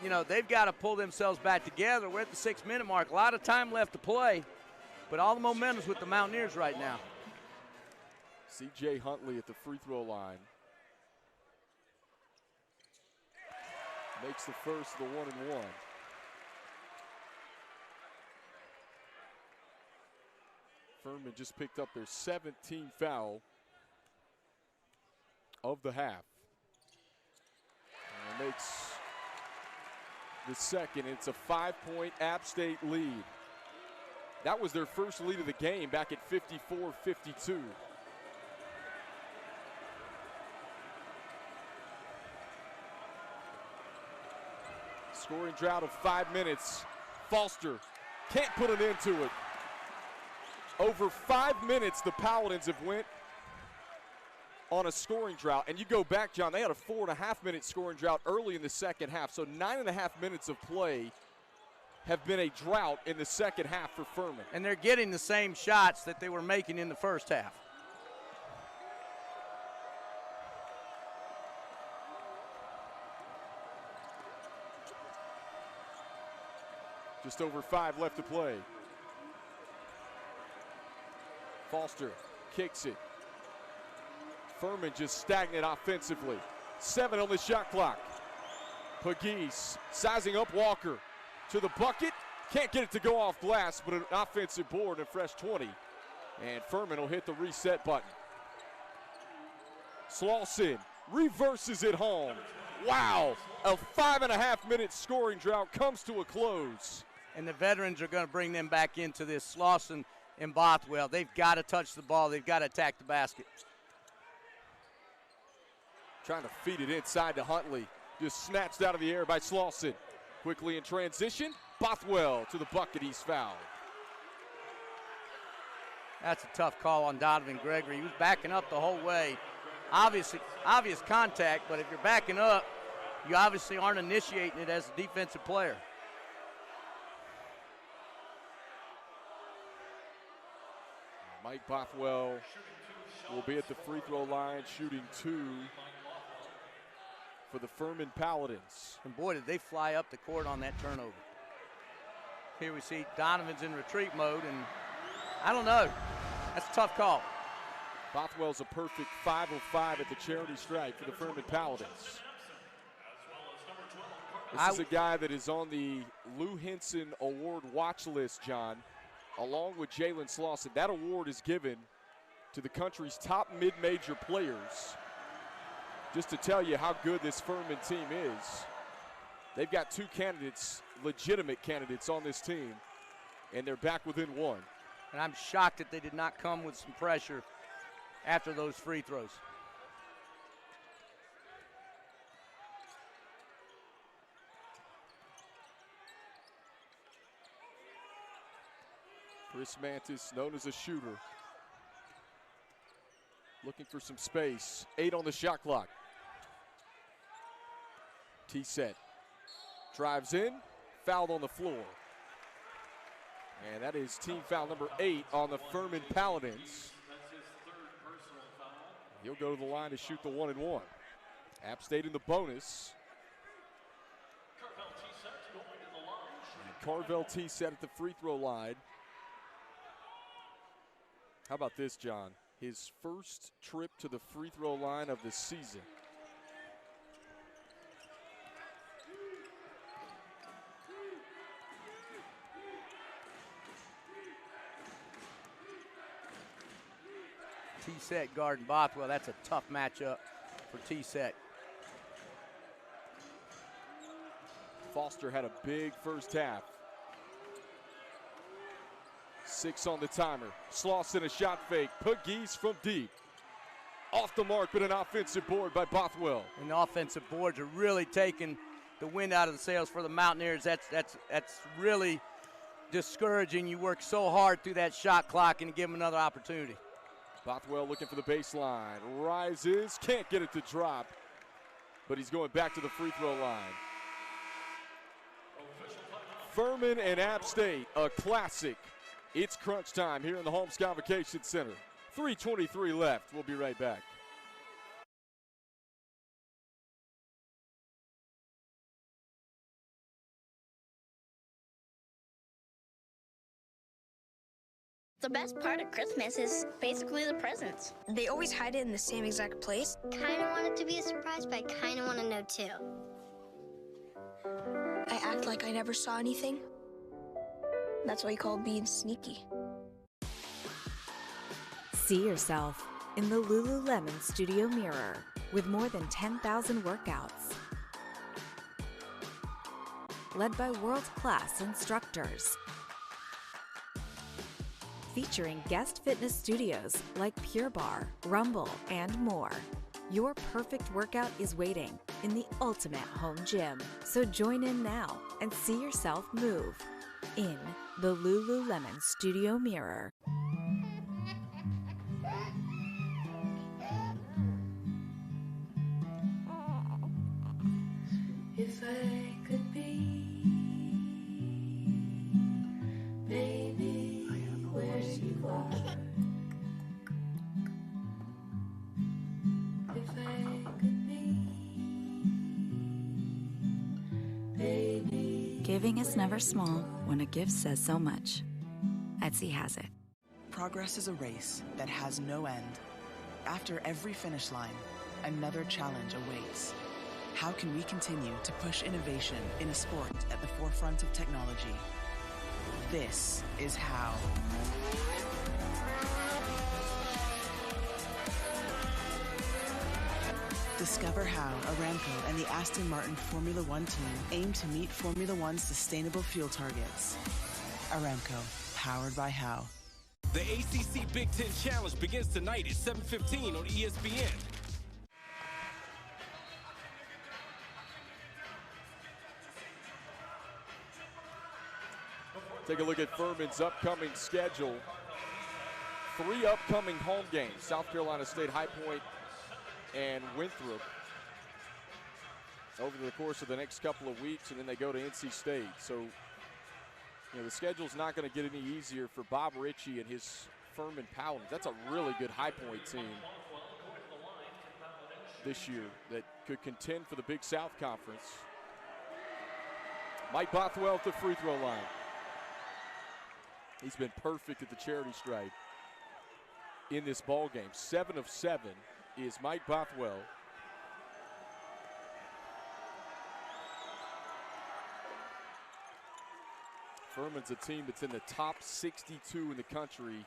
you know, they've got to pull themselves back together. We're at the 6-minute mark. A lot of time left to play. But all the momentum's with the Mountaineers right now. C.J. Huntley at the free throw line. Makes the first, the 1-and-1. Furman just picked up their 17th foul of the half. And makes the second. It's a 5-point App State lead. That was their first lead of the game back at 54-52. Scoring drought of 5 minutes. Foster can't put an end to it. Over 5 minutes, the Paladins have went on a scoring drought. And you go back, John, they had a 4.5-minute scoring drought early in the second half. So 9.5 minutes of play have been a drought in the second half for Furman. And they're getting the same shots that they were making in the first half. Just over 5 left to play. Foster kicks it. Furman just stagnant offensively. 7 on the shot clock. Pegues sizing up Walker to the bucket. Can't get it to go off glass, but an offensive board and a fresh 20. And Furman will hit the reset button. Slauson reverses it home. Wow, a 5.5-minute scoring drought comes to a close. And the veterans are going to bring them back into this. Slauson and Bothwell, they've got to touch the ball. They've got to attack the basket. Trying to feed it inside to Huntley. Just snatched out of the air by Slauson. Quickly in transition, Bothwell to the bucket. He's fouled. That's a tough call on Donovan Gregory. He was backing up the whole way. Obvious contact, but if you're backing up, you obviously aren't initiating it as a defensive player. Mike Bothwell will be at the free throw line shooting 2 for the Furman Paladins. And boy, did they fly up the court on that turnover. Here we see Donovan's in retreat mode, and I don't know. That's a tough call. Bothwell's a perfect 5 of 5 at the charity stripe for the Furman Paladins. This is a guy that is on the Lou Henson Award watch list, John, along with Jalen Slauson. That award is given to the country's top mid-major players. Just to tell you how good this Furman team is. They've got 2 candidates, legitimate candidates on this team, and they're back within 1. And I'm shocked that they did not come with some pressure after those free throws. Chris Mantis, known as a shooter, looking for some space. 8 on the shot clock. T-set. Drives in, fouled on the floor. And that is team foul number 8 on the Furman Paladins. He'll go to the line to shoot the 1-and-1. App State in the bonus. And Carvel T-Set at the free throw line. How about this, John? His first trip to the free throw line of the season. T-Set guarding Bothwell. That's a tough matchup for T-Set. Foster had a big first half. 6 on the timer. Slauson a shot fake. Pegues from deep. Off the mark, but an offensive board by Bothwell. And the offensive boards are really taking the wind out of the sails for the Mountaineers. That's really discouraging. You work so hard through that shot clock and you give them another opportunity. Bothwell looking for the baseline. Rises, can't get it to drop, but he's going back to the free throw line. Furman and App State, a classic. It's crunch time here in the Holmes Convocation Center. 3:23 left. We'll be right back. The best part of Christmas is basically the presents. They always hide it in the same exact place. Kind of want it to be a surprise, but I kind of want to know too. I act like I never saw anything. That's what you call being sneaky. See yourself in the Lululemon Studio Mirror with more than 10,000 workouts. Led by world-class instructors. Featuring guest fitness studios like Pure Barre, Rumble, and more. Your perfect workout is waiting in the ultimate home gym. So join in now and see yourself move in the Lululemon Studio Mirror. If I could be, baby, where you are. If I could be, baby. Giving is never small when a gift says so much. Etsy has it. Progress is a race that has no end. After every finish line, another challenge awaits. How can we continue to push innovation in a sport at the forefront of technology? This is how. Discover how Aramco and the Aston Martin Formula One team aim to meet Formula One's sustainable fuel targets. Aramco, powered by How. The ACC Big Ten Challenge begins tonight at 7:15 on ESPN. Take a look at Furman's upcoming schedule. 3 upcoming home games: South Carolina State, High Point, and Winthrop over the course of the next couple of weeks, and then they go to NC State. So, you know, the schedule's not going to get any easier for Bob Ritchie and his Furman Paladins. That's a really good High Point team this year that could contend for the Big South Conference. Mike Bothwell at the free throw line. He's been perfect at the charity stripe in this ball game. 7 of 7 is Mike Bothwell. Furman's a team that's in the top 62 in the country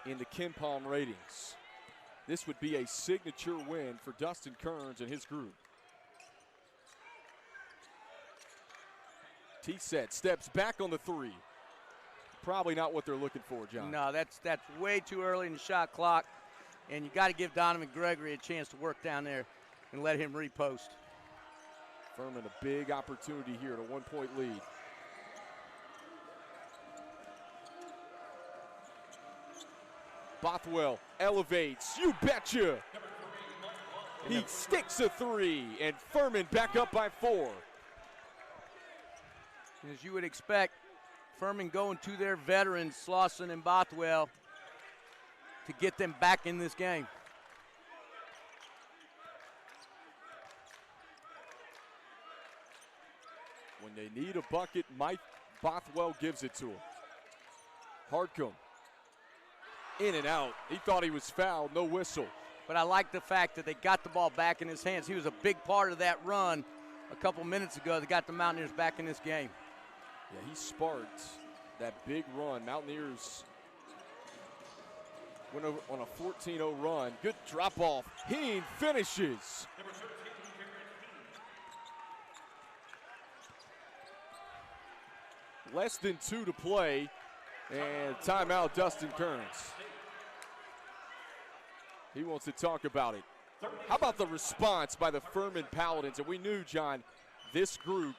in the KenPom ratings. This would be a signature win for Dustin Kearns and his group. T-Set steps back on the 3. Probably not what they're looking for, John. No, that's way too early in the shot clock, and you got to give Donovan Gregory a chance to work down there and let him repost. Furman a big opportunity here at a 1-point lead. Bothwell elevates, you betcha. He sticks a 3, and Furman back up by 4. As you would expect, Furman going to their veterans, Slauson and Bothwell, to get them back in this game. When they need a bucket, Mike Bothwell gives it to him. Hartcomb in and out. He thought he was fouled, no whistle. But I like the fact that they got the ball back in his hands. He was a big part of that run a couple minutes ago that got the Mountaineers back in this game. Yeah, he sparked that big run. Mountaineers went over on a 14-0 run. Good drop off. Heen finishes. Less than 2 to play. And timeout, Dustin Kearns. He wants to talk about it. How about the response by the Furman Paladins? And we knew, John, this group,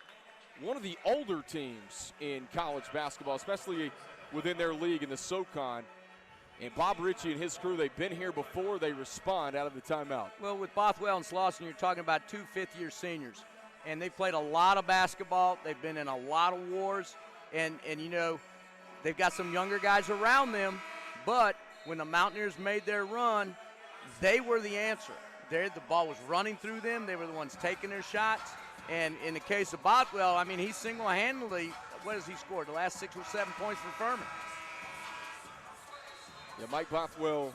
one of the older teams in college basketball, especially within their league in the SoCon. And Bob Ritchie and his crew, they've been here before. They respond out of the timeout. Well, with Bothwell and Slauson, you're talking about 2 fifth-year seniors. And they've played a lot of basketball. They've been in a lot of wars. And you know, they've got some younger guys around them. But when the Mountaineers made their run, they were the answer. The ball was running through them. They were the ones taking their shots. And in the case of Bothwell, I mean, he single-handedly, what has he scored? The last 6 or 7 points for Furman. Yeah, Mike Bothwell,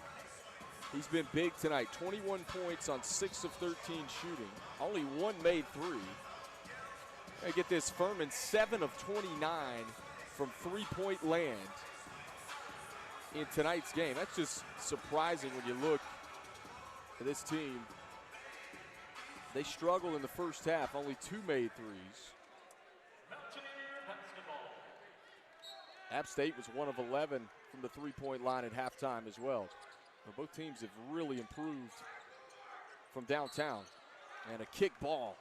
he's been big tonight. 21 points on 6 of 13 shooting. Only 1 made 3. I get this, Furman 7 of 29 from three-point land in tonight's game. That's just surprising when you look at this team. They struggled in the first half, only 2 made threes. App State was 1 of 11 from the three-point line at halftime as well. But both teams have really improved from downtown. And a kick ball.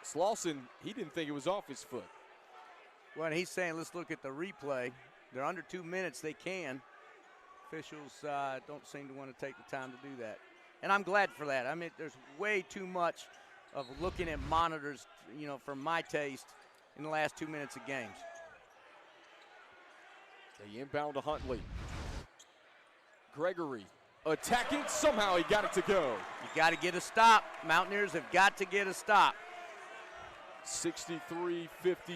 Slauson, he didn't think it was off his foot. Well, and he's saying, let's look at the replay. They're under 2 minutes. They can. Officials don't seem to want to take the time to do that. And I'm glad for that. I mean, there's way too much of looking at monitors, you know, for my taste, in the last 2 minutes of games. They inbound to Huntley. Gregory attacking. Somehow he got it to go. You got to get a stop. Mountaineers have got to get a stop. 63-59,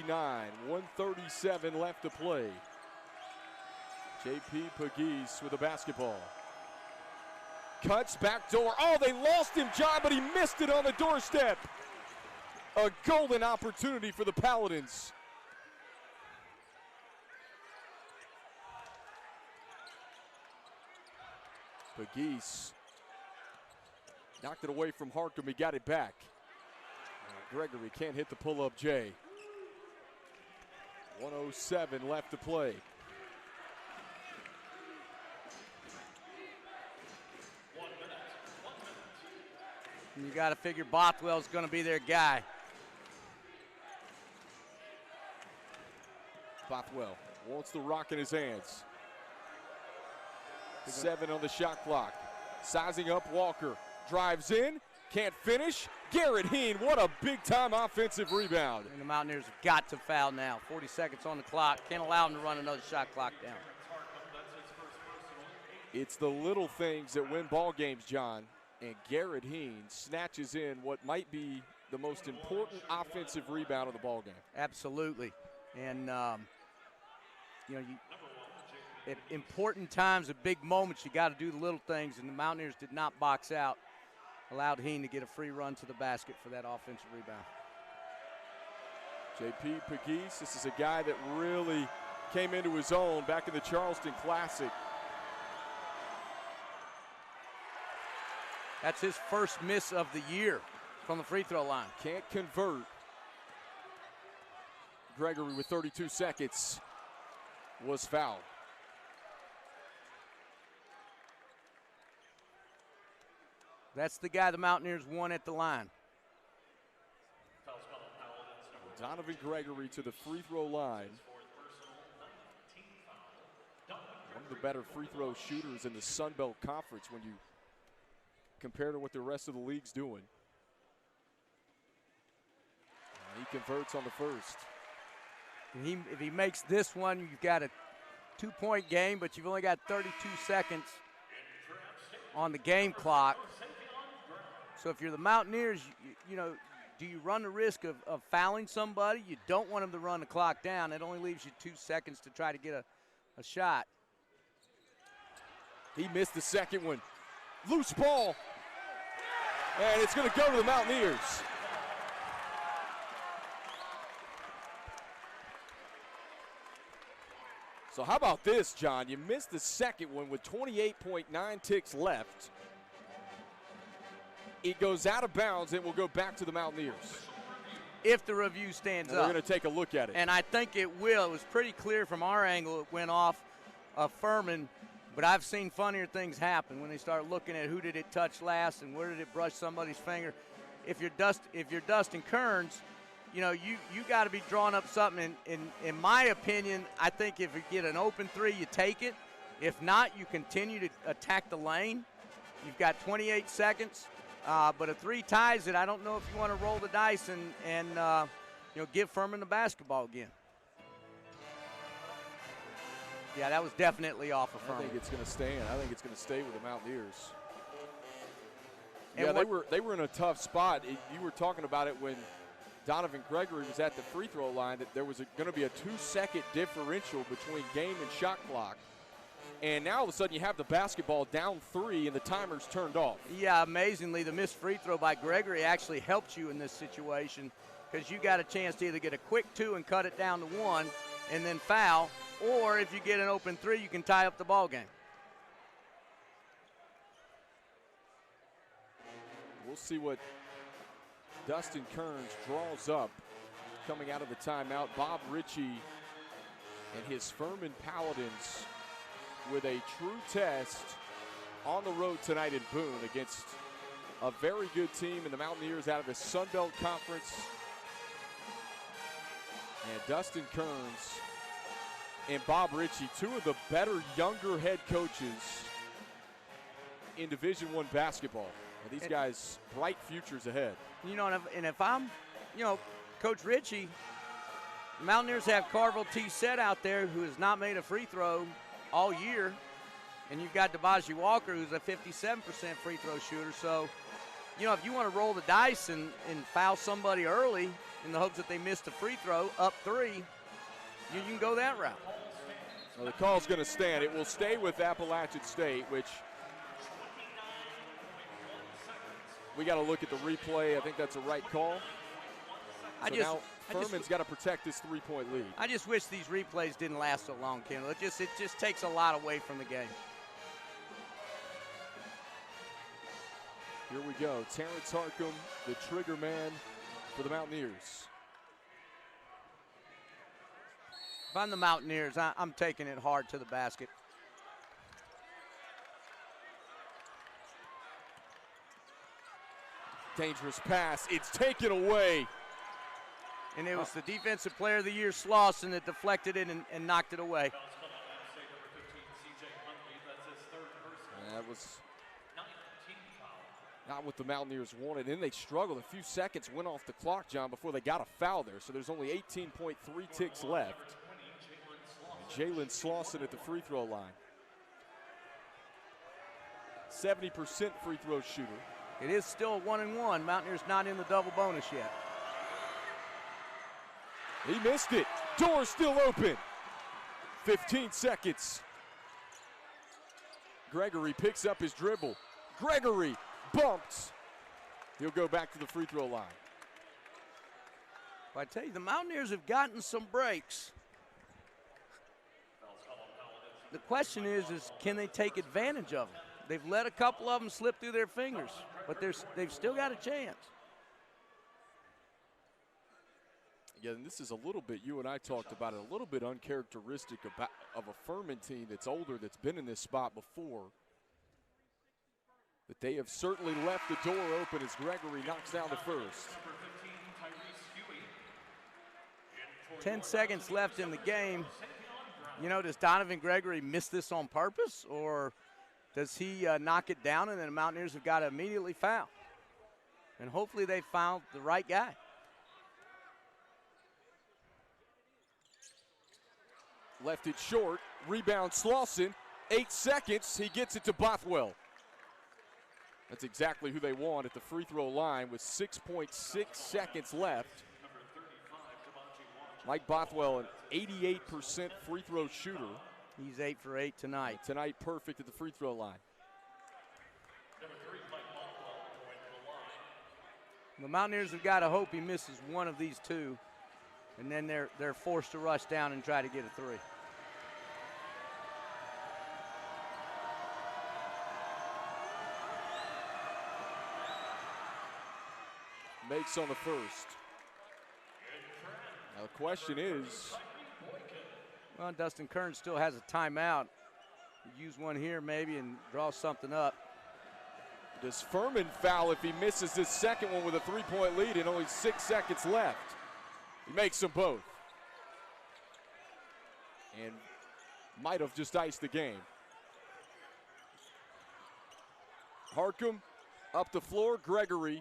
137 left to play. J.P. Pegues with the basketball. Cuts back door. Oh, they lost him, John, but he missed it on the doorstep. A golden opportunity for the Paladins. Pegues knocked it away from Hartcomb. He got it back. Gregory can't hit the pull-up J. 107 left to play. And you got to figure Bothwell's going to be their guy. Bothwell wants the rock in his hands. 7 on the shot clock. Sizing up Walker. Drives in. Can't finish. Garrett Heen, what a big-time offensive rebound. And the Mountaineers have got to foul now. 40 seconds on the clock. Can't allow them to run another shot clock down. It's the little things that win ball games, John. And Garrett Heen snatches in what might be the most important offensive rebound of the ball game. Absolutely. And, you know, at important times, at big moments, you got to do the little things, and the Mountaineers did not box out. Allowed Heen to get a free run to the basket for that offensive rebound. J.P. Pegues, this is a guy that really came into his own back in the Charleston Classic. That's his first miss of the year from the free throw line. Can't convert. Gregory with 32 seconds was fouled. That's the guy the Mountaineers won at the line. Donovan Gregory to the free throw line. One of the better free throw shooters in the Sun Belt Conference when you compare to what the rest of the league's doing. And he converts on the first. If he makes this one, you've got a 2-point game, but you've only got 32 seconds on the game clock. So if you're the Mountaineers, you know, do you run the risk of fouling somebody? You don't want them to run the clock down. It only leaves you 2 seconds to try to get a shot. He missed the second one. Loose ball. And it's going to go to the Mountaineers. So how about this, John? You missed the second one with 28.9 ticks left. It goes out of bounds and will go back to the Mountaineers. If the review stands up. We're going to take a look at it. And I think it will. It was pretty clear from our angle it went off of Furman, but I've seen funnier things happen when they start looking at who did it touch last and where did it brush somebody's finger. If you're Dustin Kearns, you know, you got to be drawing up something. In my opinion, I think if you get an open three, you take it. If not, you continue to attack the lane. You've got 28 seconds. But a three ties it. I don't know if you want to roll the dice and you know, give Furman the basketball again. Yeah, that was definitely off of Furman. I think it's going to stand. I think it's going to stay with the Mountaineers. And yeah, they were in a tough spot. You were talking about it when Donovan Gregory was at the free throw line, that there was going to be a 2-second differential between game and shot clock. And now all of a sudden you have the basketball down 3 and the timer's turned off. Yeah, amazingly, the missed free throw by Gregory actually helped you in this situation because you got a chance to either get a quick 2 and cut it down to 1 and then foul, or if you get an open 3, you can tie up the ball game. We'll see what Dustin Kearns draws up coming out of the timeout. Bob Ritchie and his Furman Paladins with a true test on the road tonight in Boone against a very good team in the Mountaineers out of the Sun Belt Conference. And Dustin Kearns and Bob Ritchie, two of the better younger head coaches in Division I basketball. And these guys, bright futures ahead. You know, and if I'm, you know, Coach Ritchie, Mountaineers have Carville T. Set out there who has not made a free throw all year, and you've got DeBaji Walker, who's a 57% free throw shooter. So, you know, if you want to roll the dice and foul somebody early in the hopes that they missed a free throw up 3, you can go that route. Well, the call's going to stand. It will stay with Appalachian State, which we got to look at the replay. I think that's a right call. Now Furman's got to protect this 3-point lead. I just wish these replays didn't last so long, Kendall. It just takes a lot away from the game. Here we go. Terrence Harcum, the trigger man for the Mountaineers. If I'm the Mountaineers, I'm taking it hard to the basket. Dangerous pass. It's taken away. And it was the Defensive Player of the Year, Slauson, that deflected it and knocked it away. That was not what the Mountaineers wanted. And then they struggled. A few seconds went off the clock, John, before they got a foul there. So there's only 18.3 ticks left. Jalen Slauson at the free throw line. 70% free throw shooter. It is still a 1-1. Mountaineers not in the double bonus yet. He missed it. Door still open. 15 seconds. Gregory picks up his dribble. Gregory bumps. He'll go back to the free throw line. Well, I tell you, the Mountaineers have gotten some breaks. The question is can they take advantage of them? They've let a couple of them slip through their fingers, but they've still got a chance. Yeah, and this is a little bit, you and I talked about it, a little bit uncharacteristic of a Furman team that's older, that's been in this spot before. But they have certainly left the door open as Gregory knocks down the first. 10 seconds left in the game. You know, does Donovan Gregory miss this on purpose, or does he knock it down and then the Mountaineers have got to immediately foul? And hopefully they found the right guy. Left it short, rebound Slauson, 8 seconds, he gets it to Bothwell. That's exactly who they want at the free throw line with 6.6 seconds left. Mike Bothwell, an 88% free throw shooter. He's 8 for 8 tonight. Tonight, perfect at the free throw line. The Mountaineers have got to hope he misses one of these two, and then they're forced to rush down and try to get a three. Makes on the first. Now the question is, well, Dustin Kern still has a timeout. Use one here maybe and draw something up. Does Furman foul if he misses this second one with a 3-point lead and only 6 seconds left? He makes them both. And might have just iced the game. Harcum up the floor, Gregory.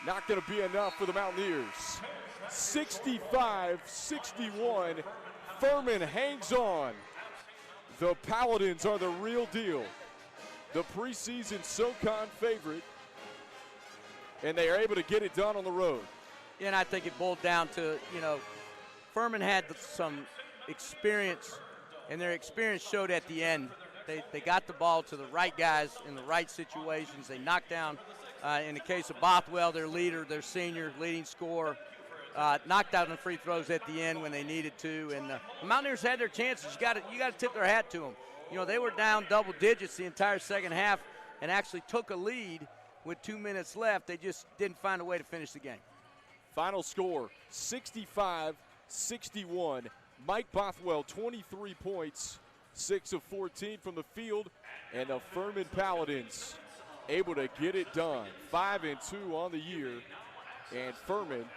Not going to be enough for the Mountaineers. 65-61. Furman hangs on. The Paladins are the real deal. The preseason SoCon favorite. And they are able to get it done on the road. Yeah, and I think it boiled down to, Furman had some experience, and their experience showed at the end. They got the ball to the right guys in the right situations. They knocked down, in the case of Bothwell, their leader, their senior leading scorer, knocked out the free throws at the end when they needed to. And the Mountaineers had their chances. You got to tip their hat to them. They were down double digits the entire second half and actually took a lead with 2 minutes left. They just didn't find a way to finish the game. Final score, 65-61. Mike Bothwell, 23 points, 6 of 14 from the field, and the Furman Paladins able to get it done. 5-2 on the year, and Furman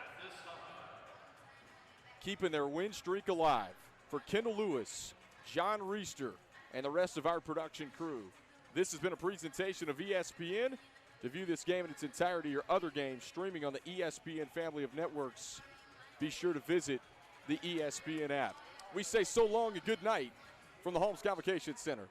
keeping their win streak alive. For Kendall Lewis, John Reister, and the rest of our production crew, this has been a presentation of ESPN. To view this game in its entirety or other games streaming on the ESPN family of networks, be sure to visit the ESPN app. We say so long and good night from the Holmes Convocation Center.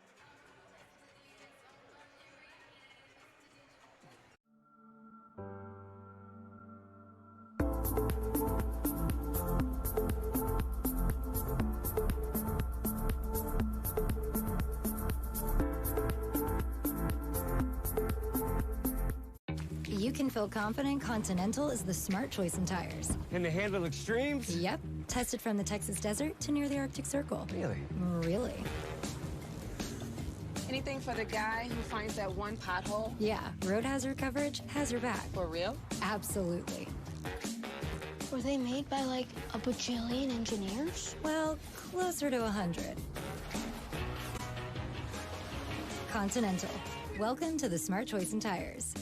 You can feel confident Continental is the smart choice in tires. Can they handle extremes? Yep. Tested from the Texas desert to near the Arctic Circle. Really? Really. Anything for the guy who finds that one pothole? Yeah, road hazard coverage has your back. For real? Absolutely. Were they made by like a bajillion engineers? Well, closer to 100. Continental. Welcome to the smart choice in tires.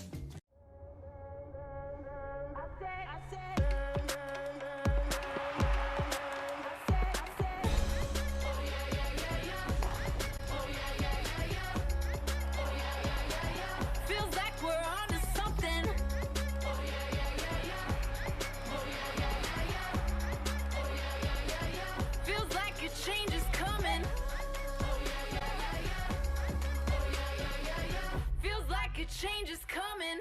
Change is coming.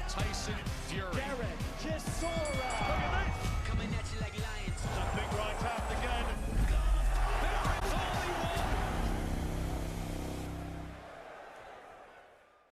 Tyson Fury.